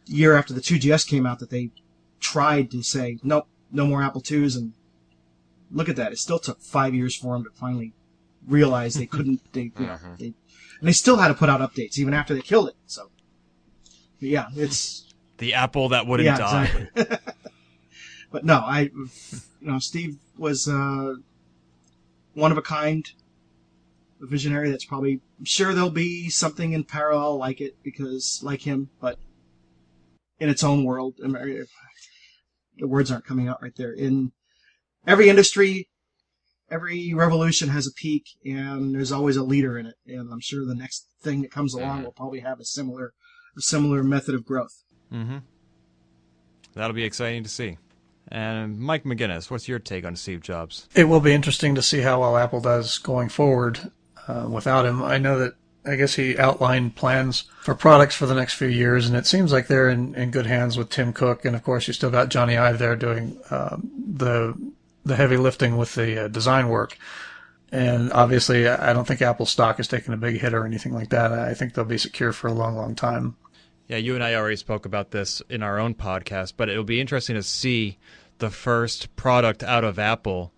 S2: year after the 2GS came out that they tried to say, nope, no more Apple IIs, and look at that. It still took 5 years for them to finally realize they couldn't, and they still had to put out updates even after they killed it. So, but yeah, it's
S1: the Apple that wouldn't die.
S2: Exactly. But no, Steve was one of a kind, a visionary that's probably, I'm sure there'll be something in parallel like him, but in its own world. The words aren't coming out right there. In every industry, every revolution has a peak, and there's always a leader in it. And I'm sure the next thing that comes along will probably have a similar method of growth.
S1: Mm-hmm. That'll be exciting to see. And Mike McGinnis, what's your take on Steve Jobs?
S3: It will be interesting to see how well Apple does going forward without him. I know that I guess he outlined plans for products for the next few years, and it seems like they're in good hands with Tim Cook, and of course you still got Johnny Ive there doing the heavy lifting with the design work. And obviously, I don't think Apple stock is taking a big hit or anything like that. I think they'll be secure for a long, long time.
S1: Yeah, you and I already spoke about this in our own podcast, but it'll be interesting to see the first product out of Apple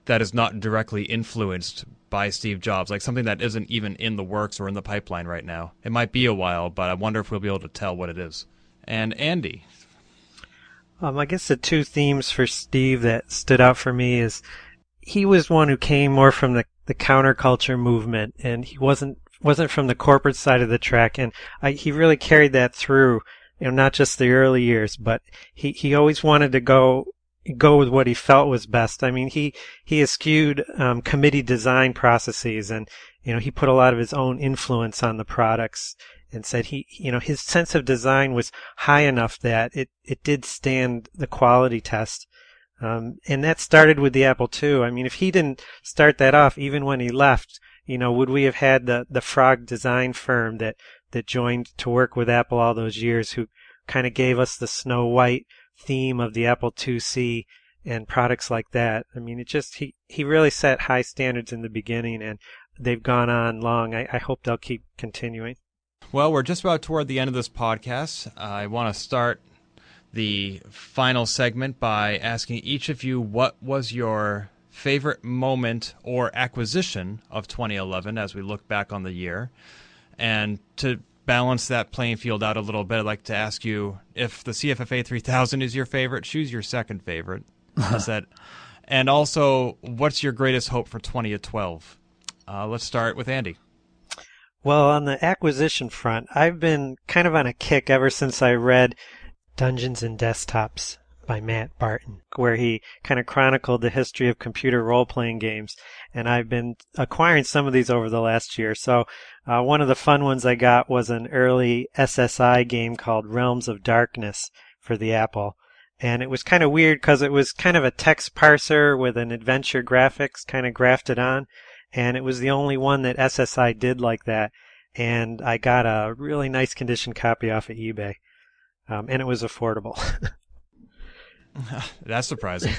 S1: that is not directly influenced by Steve Jobs, like something that isn't even in the works or in the pipeline right now. It might be a while, but I wonder if we'll be able to tell what it is. And Andy?
S5: I guess the two themes for Steve that stood out for me is he was one who came more from the counterculture movement, and he wasn't from the corporate side of the track, and he really carried that through, not just the early years, but he always wanted to go with what he felt was best. I mean, he eschewed committee design processes, and he put a lot of his own influence on the products, and said his sense of design was high enough that it did stand the quality test. And that started with the Apple II. I mean, if he didn't start that off, even when he left, would we have had the Frog design firm that joined to work with Apple all those years, who kind of gave us the Snow White theme of the Apple IIc and products like that? I mean, he really set high standards in the beginning, and they've gone on long. I hope they'll keep continuing.
S1: Well, we're just about toward the end of this podcast. I want to start the final segment by asking each of you what was your favorite moment or acquisition of 2011 as we look back on the year. And to balance that playing field out a little bit, I'd like to ask you, if the CFFA 3000 is your favorite, choose your second favorite. And also, what's your greatest hope for 2012? Let's start with Andy.
S5: Well, on the acquisition front, I've been kind of on a kick ever since I read Dungeons and Desktops by Matt Barton, where he kind of chronicled the history of computer role-playing games, and I've been acquiring some of these over the last year. So one of the fun ones I got was an early SSI game called Realms of Darkness for the Apple, and it was kind of weird because it was kind of a text parser with an adventure graphics kind of grafted on, and it was the only one that SSI did like that, and I got a really nice condition copy off of eBay. And it was affordable.
S1: That's surprising.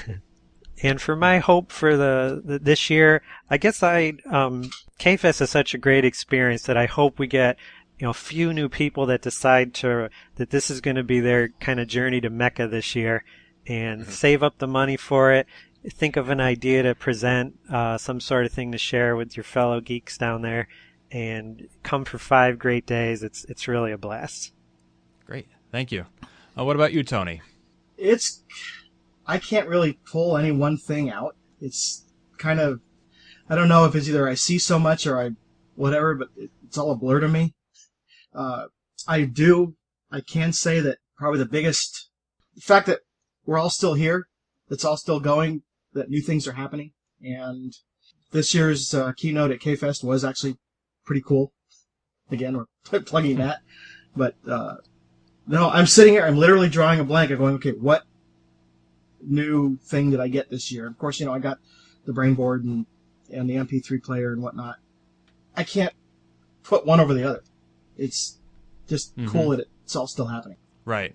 S5: And for my hope for this year, I guess KFest is such a great experience that I hope we get a few new people that decide that this is going to be their kind of journey to Mecca this year, and save up the money for it. Think of an idea to present, some sort of thing to share with your fellow geeks down there, and come for 5 great days. It's really a blast.
S1: Great. Thank you. What about you, Tony?
S2: I can't really pull any one thing out. It's kind of, I don't know if it's either I see so much or whatever, but it's all a blur to me. I can say that probably the fact that we're all still here, it's all still going, that new things are happening. And this year's keynote at KFest was actually pretty cool. Again, we're plugging that. But, no, I'm sitting here, I'm literally drawing a blank. I'm going, okay, what new thing did I get this year? Of course, I got the Brainboard and the MP3 player and whatnot. I can't put one over the other. It's just cool that it's all still happening.
S1: Right.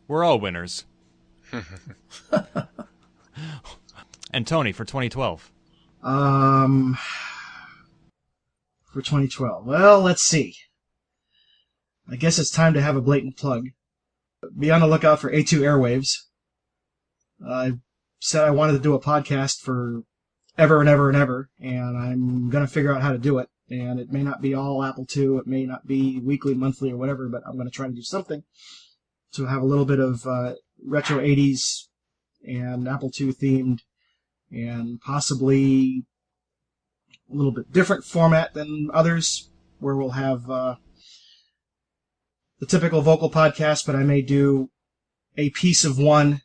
S1: We're all winners. And Tony, for 2012?
S2: For 2012. Well, let's see. I guess it's time to have a blatant plug. Be on the lookout for A2 Airwaves. I said I wanted to do a podcast for ever and ever and ever, and I'm going to figure out how to do it. And it may not be all Apple II, it may not be weekly, monthly, or whatever, but I'm going to try to do something to have a little bit of retro 80s and Apple II themed, and possibly a little bit different format than others, where we'll have the typical vocal podcast, but I may do a piece of one,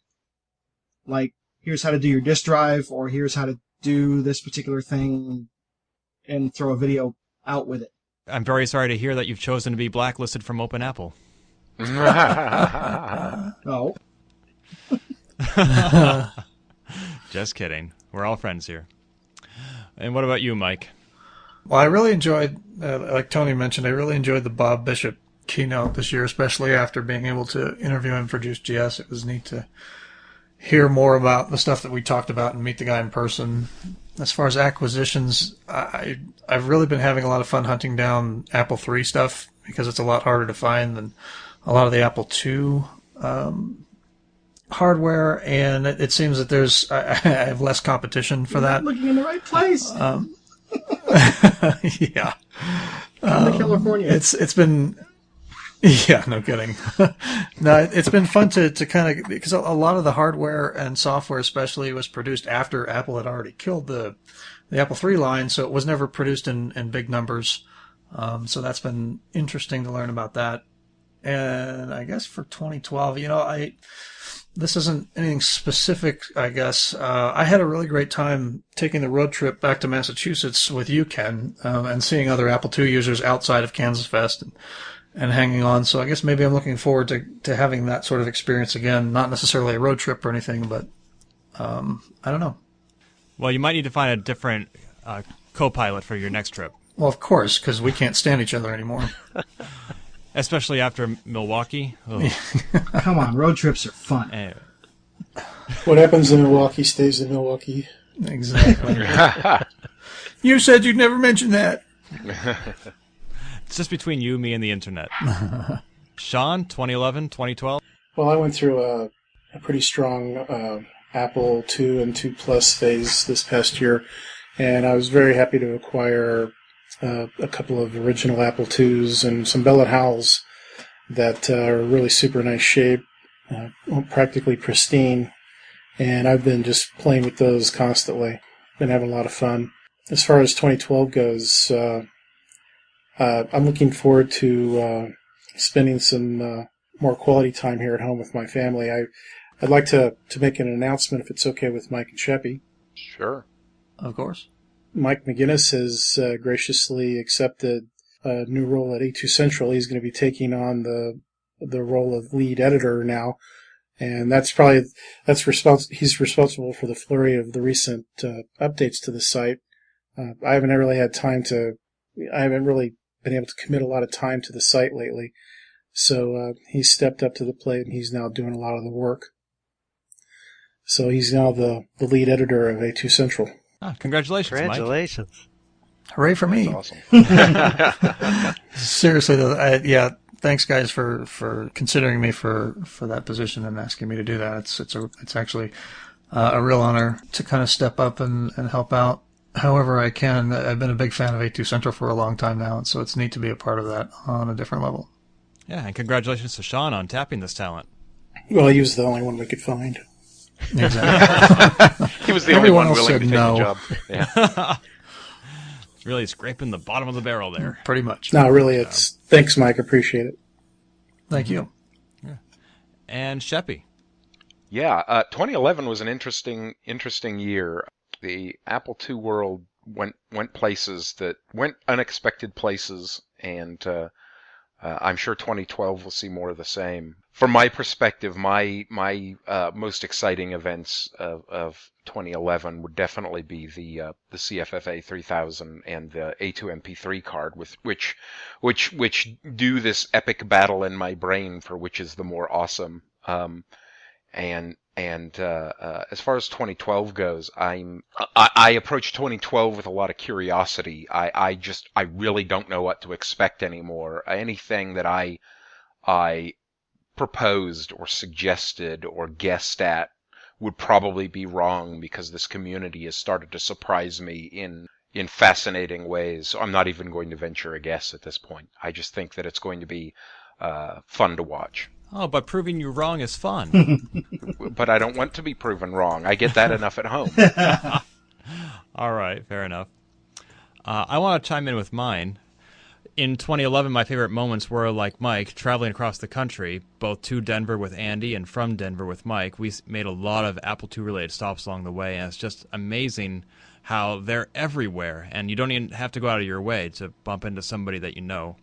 S2: like here's how to do your disk drive, or here's how to do this particular thing, and throw a video out with it.
S1: I'm very sorry to hear that you've chosen to be blacklisted from Open Apple.
S2: Oh.
S1: Just kidding. We're all friends here. And what about you, Mike?
S3: Well, I really enjoyed, like Tony mentioned, I really enjoyed the Bob Bishop keynote this year, especially after being able to interview him for Juice GS. It was neat to hear more about the stuff that we talked about and meet the guy in person. As far as acquisitions, I've really been having a lot of fun hunting down Apple III stuff because it's a lot harder to find than a lot of the Apple II hardware, and it seems that I have less competition for that.
S2: Looking in the right place.
S3: Yeah.
S2: Come to California.
S3: It's been, yeah, no kidding. No, it's been fun to kind of, because a lot of the hardware and software especially was produced after Apple had already killed the Apple III line, so it was never produced in big numbers. So that's been interesting to learn about that. And I guess for 2012, this isn't anything specific, I guess. I had a really great time taking the road trip back to Massachusetts with you, Ken, and seeing other Apple II users outside of KansasFest and hanging on. So I guess maybe I'm looking forward to having that sort of experience again. Not necessarily a road trip or anything, but I don't know.
S1: Well, you might need to find a different co-pilot for your next trip.
S3: Well, of course, because we can't stand each other anymore.
S1: Especially after Milwaukee.
S2: Come on, road trips are fun.
S1: Anyway.
S4: What happens in Milwaukee stays in Milwaukee.
S3: Exactly. You said you'd never mention that.
S1: It's just between you, me, and the internet. Sean, 2011, 2012?
S4: Well, I went through a pretty strong Apple II and II Plus phase this past year, and I was very happy to acquire a couple of original Apple IIs and some Bell & Howells that are really super nice shape, practically pristine, and I've been just playing with those constantly. Been having a lot of fun. As far as 2012 goes, I'm looking forward to spending some more quality time here at home with my family. I'd like to make an announcement if it's okay with Mike and Sheppy.
S6: Sure.
S3: Of course.
S4: Mike McGinnis has graciously accepted a new role at A2 Central. He's going to be taking on the role of lead editor now, and he's responsible for the flurry of the recent updates to the site. I haven't really been able to commit a lot of time to the site lately, so he's stepped up to the plate and he's now doing a lot of the work. So he's now the lead editor of A2 Central.
S1: Oh, congratulations,
S5: Congratulations.
S1: Mike.
S3: Hooray for me.
S6: That's awesome.
S3: Seriously, though, thanks, guys, for considering me for that position and asking me to do that. It's actually a real honor to kind of step up and help out however I can. I've been a big fan of A2 Central for a long time now, and so it's neat to be a part of that on a different level.
S1: Yeah, and congratulations to Sean on tapping this talent.
S4: Well, he was the only one we could find.
S3: Exactly.
S6: He was the
S3: Everyone
S6: only
S3: else
S6: one willing to
S3: said
S6: take
S3: no.
S6: the job. Yeah.
S1: Really scraping the bottom of the barrel there.
S3: Pretty much.
S4: No, really, thanks, Mike. Appreciate it.
S3: Thank you.
S1: Yeah. And Sheppy.
S6: Yeah, 2011 was an interesting year. The Apple II world went unexpected places, and I'm sure 2012 will see more of the same. From my perspective, my most exciting events of 2011 would definitely be the CFFA 3000 and the A2 MP3 card, with which do this epic battle in my brain for which is the more awesome. And as far as 2012 goes, I approach 2012 with a lot of curiosity. I really don't know what to expect anymore. Anything that I proposed or suggested or guessed at would probably be wrong, because this community has started to surprise me in fascinating ways. So I'm not even going to venture a guess at this point. I just think that it's going to be fun to watch.
S1: Oh, but proving you wrong is fun.
S6: But I don't want to be proven wrong. I get that enough at home.
S1: All right, fair enough. I want to chime in with mine. In 2011, my favorite moments were, like Mike, traveling across the country, both to Denver with Andy and from Denver with Mike. We made a lot of Apple II-related stops along the way, and it's just amazing how they're everywhere, and you don't even have to go out of your way to bump into somebody that you know.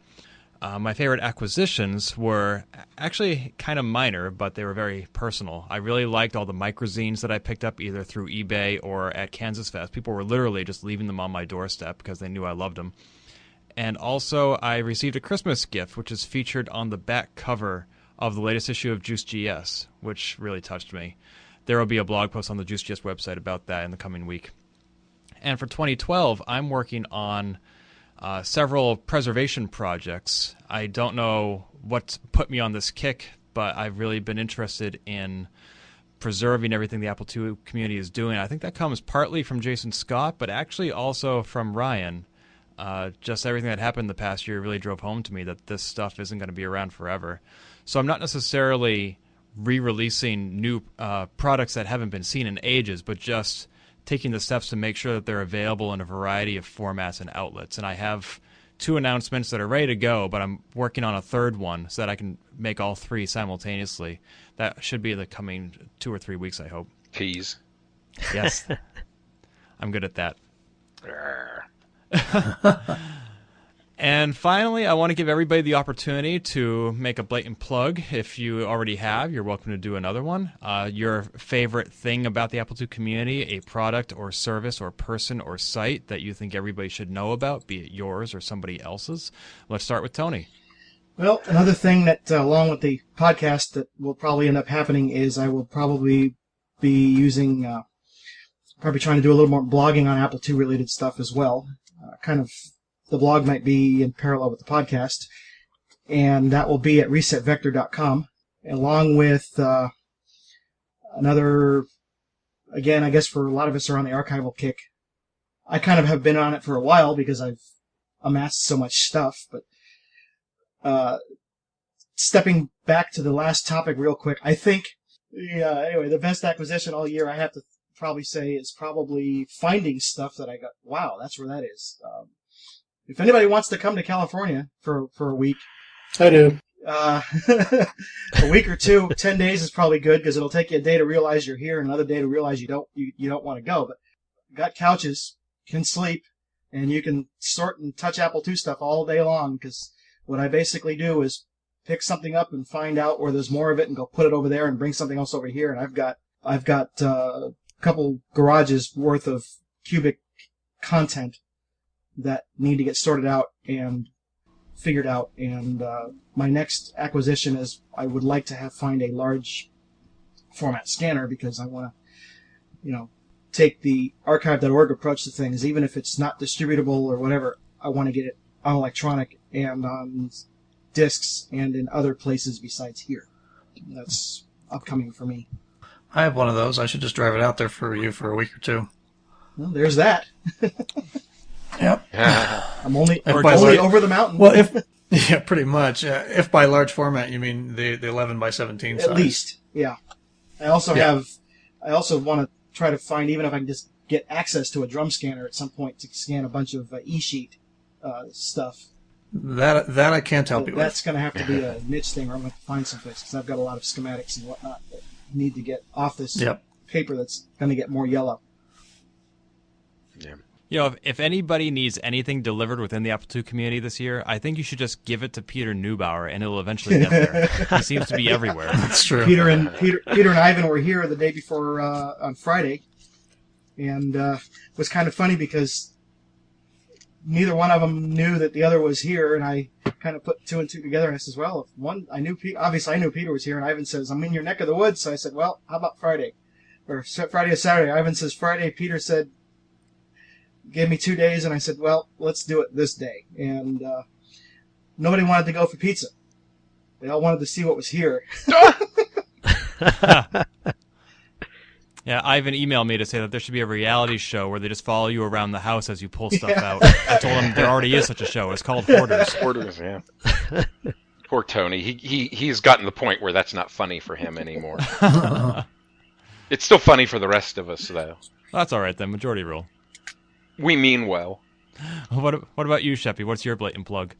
S1: My favorite acquisitions were actually kind of minor, but they were very personal. I really liked all the microzines that I picked up either through eBay or at KansasFest. People were literally just leaving them on my doorstep because they knew I loved them. And also, I received a Christmas gift, which is featured on the back cover of the latest issue of Juice GS, which really touched me. There will be a blog post on the Juice GS website about that in the coming week. And for 2012, I'm working on several preservation projects. I don't know what put me on this kick, but I've really been interested in preserving everything the Apple II community is doing. I think that comes partly from Jason Scott, but actually also from Ryan. Just everything that happened the past year really drove home to me that this stuff isn't going to be around forever. So I'm not necessarily re-releasing new products that haven't been seen in ages, but just taking the steps to make sure that they're available in a variety of formats and outlets. And I have 2 announcements that are ready to go, but I'm working on a third one so that I can make all 3 simultaneously. That should be the coming 2 or 3 weeks, I hope.
S6: Tease.
S1: Yes. I'm good at that. And finally, I want to give everybody the opportunity to make a blatant plug. If you already have, you're welcome to do another one. Your favorite thing about the Apple II community, a product or service or person or site that you think everybody should know about, be it yours or somebody else's. Let's start with Tony.
S2: Well, another thing that, along with the podcast, that will probably end up happening is I will probably be using, probably trying to do a little more blogging on Apple II related stuff as well. The blog might be in parallel with the podcast, and that will be at resetvector.com, along with another, again, I guess for a lot of us are on the archival kick. I kind of have been on it for a while because I've amassed so much stuff, but stepping back to the last topic real quick, I think, anyway, the best acquisition all year I have to probably say is probably finding stuff that I got, wow, that's where that is. If anybody wants to come to California for a week,
S4: I do.
S2: A week or 2, 10 days is probably good because it'll take you a day to realize you're here and another day to realize you don't want to go. But got couches, can sleep, and you can sort and touch Apple II stuff all day long. Because what I basically do is pick something up and find out where there's more of it and go put it over there and bring something else over here. And I've got a couple garages worth of cubic content that need to get sorted out and figured out. And my next acquisition is I would like to find a large format scanner because I want to, take the archive.org approach to things. Even if it's not distributable or whatever, I want to get it on electronic and on discs and in other places besides here. That's upcoming for me.
S3: I have one of those. I should just drive it out there for you for a week or 2.
S2: Well, there's that.
S3: Yep.
S2: I'm only over the mountain.
S3: Well, pretty much. If by large format you mean the 11 by 17 size.
S2: At least, yeah. I also want to try to find, even if I can just get access to a drum scanner at some point to scan a bunch of e-sheet stuff.
S3: That I can't help you with.
S2: That's going to have to be a niche thing, or I'm going to have to find someplace because I've got a lot of schematics and whatnot that need to get off this paper that's going to get more yellow.
S6: Yeah.
S1: If anybody needs anything delivered within the Apple II community this year, I think you should just give it to Peter Neubauer, and it'll eventually get there. He seems to be everywhere.
S3: That's true.
S2: Peter and Ivan were here the day before on Friday, and it was kind of funny because neither one of them knew that the other was here, and I kind of put 2 and 2 together, and I says, well, obviously I knew Peter was here, and Ivan says, I'm in your neck of the woods, so I said, well, how about Friday? Or Friday or Saturday. Ivan says Friday. Peter said, gave me 2 days, and I said, well, let's do it this day. And nobody wanted to go for pizza. They all wanted to see what was here.
S1: Yeah, Ivan emailed me to say that there should be a reality show where they just follow you around the house as you pull stuff out. I told him there already is such a show. It's called Hoarders.
S6: Hoarders, yeah. Poor Tony. He's gotten to the point where that's not funny for him anymore. It's still funny for the rest of us, though.
S1: That's all right, then. Majority rule.
S6: We mean well.
S1: What about you, Sheppy? What's your blatant plug?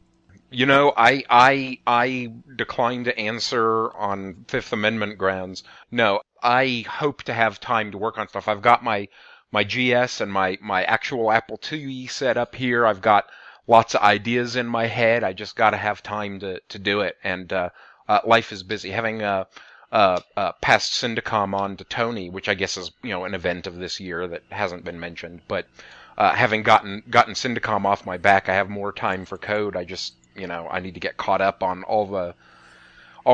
S6: I decline to answer on Fifth Amendment grounds. No, I hope to have time to work on stuff. I've got my GS and my actual Apple IIe set up here. I've got lots of ideas in my head. I just got to have time to do it, and life is busy. Having passed Syndicom on to Tony, which I guess is an event of this year that hasn't been mentioned, but having gotten Syndicom off my back, I have more time for code. I just I need to get caught up on all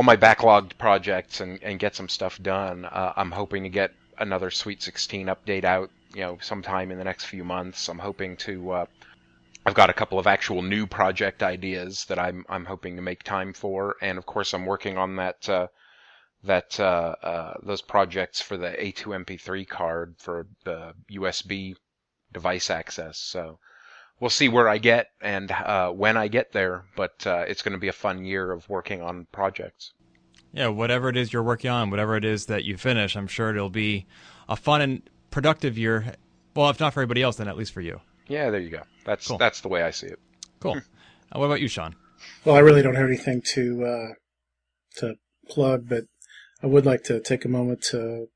S6: my backlogged projects and get some stuff done. I'm hoping to get another Sweet 16 update out, sometime in the next few months. I'm hoping to. I've got a couple of actual new project ideas that I'm hoping to make time for, and of course I'm working on those projects for the A2 MP3 card for the USB device access. So we'll see where I get and when I get there, but it's going to be a fun year of working on projects.
S1: Yeah, whatever it is you're working on, whatever it is that you finish, I'm sure it'll be a fun and productive year. Well, if not for everybody else, then at least for you.
S6: Yeah, there you go. That's
S1: cool.
S6: That's the way I see it.
S1: Cool. What about you, Sean?
S4: Well, I really don't have anything to plug, but I would like to take a moment to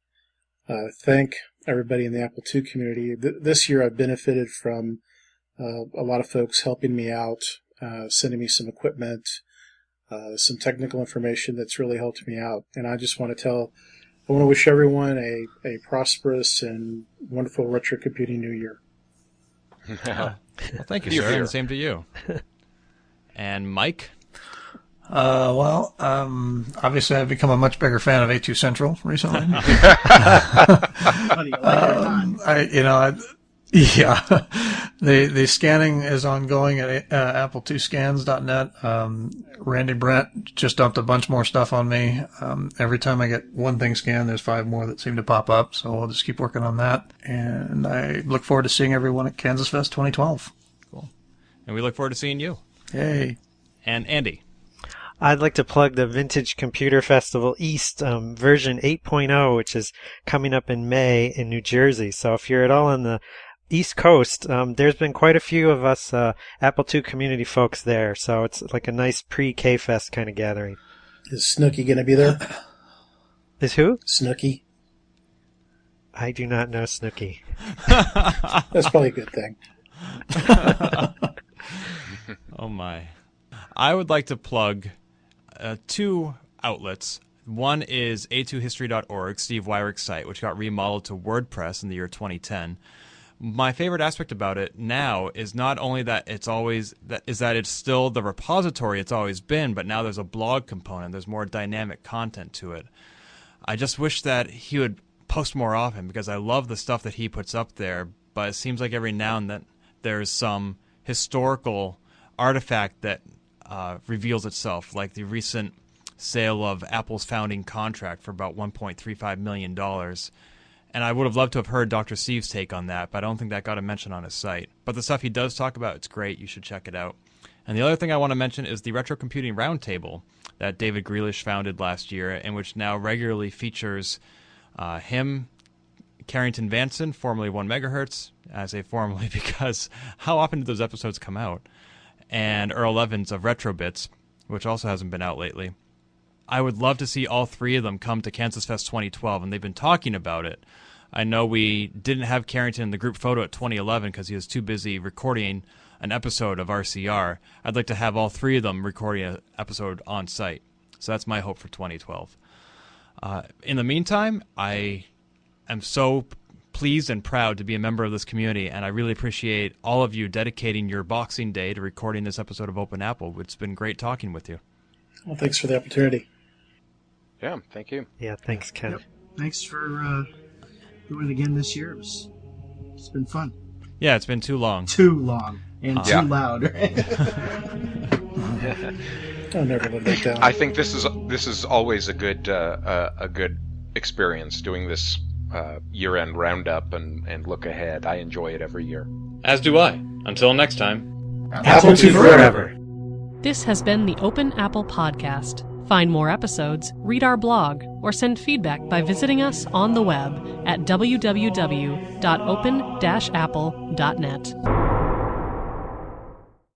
S4: thank everybody in the Apple II community. This year I've benefited from a lot of folks helping me out, sending me some equipment, some technical information that's really helped me out. And I just want to wish everyone a prosperous and wonderful retro computing new year.
S1: Well, thank you, sir. And the same to you. And Mike?
S3: Obviously I've become a much bigger fan of A2 Central recently. Yeah. The scanning is ongoing at apple2scans.net. Randy Brent just dumped a bunch more stuff on me. Every time I get one thing scanned, there's 5 more that seem to pop up, so we'll just keep working on that. And I look forward to seeing everyone at KansasFest 2012.
S1: Cool. And we look forward to seeing you.
S3: Yay.
S1: And Andy?
S5: I'd like to plug the Vintage Computer Festival East version 8.0, which is coming up in May in New Jersey. So if you're at all on the East Coast, there's been quite a few of us Apple II community folks there. So it's like a nice pre-K-Fest kind of gathering.
S4: Is Snooky going to be there?
S5: Is who?
S4: Snooky.
S5: I do not know Snooky.
S4: That's probably a good thing.
S1: Oh, my. I would like to plug 2 outlets. One is a2history.org, Steve Wyrick's site, which got remodeled to WordPress in the year 2010. My favorite aspect about it now is not only that it's still the repository it's always been, but now there's a blog component. There's more dynamic content to it. I just wish that he would post more often because I love the stuff that he puts up there, but it seems like every now and then there's some historical artifact that reveals itself, like the recent sale of Apple's founding contract for about $1.35 million. And I would have loved to have heard Dr. Steve's take on that, but I don't think that got a mention on his site. But the stuff he does talk about, it's great. You should check it out. And the other thing I want to mention is the Retro Computing Roundtable that David Grealish founded last year, and which now regularly features him, Carrington Vanson, formerly 1 Megahertz. I say formerly because how often do those episodes come out? And Earl Evans of RetroBits, which also hasn't been out lately. I would love to see all 3 of them come to KansasFest 2012, and they've been talking about it. I know we didn't have Carrington in the group photo at 2011 because he was too busy recording an episode of RCR. I'd like to have all 3 of them recording an episode on site. So that's my hope for 2012. In the meantime, I am so pleased and proud to be a member of this community, and I really appreciate all of you dedicating your Boxing Day to recording this episode of Open Apple. It's been great talking with you.
S4: Well, thanks for the opportunity.
S6: Yeah, thank you.
S5: Yeah, thanks, Ken.
S2: Yep. Thanks for doing it again this year. It's been fun.
S1: Yeah, it's been too long.
S2: Too long. And too loud.
S4: I'll never live that down.
S6: I think this is always a good experience doing this year-end roundup and look ahead. I enjoy it every year.
S1: As do I. Until next time.
S2: Apple II forever.
S7: This has been the Open Apple Podcast. Find more episodes, read our blog, or send feedback by visiting us on the web at www.open-apple.net.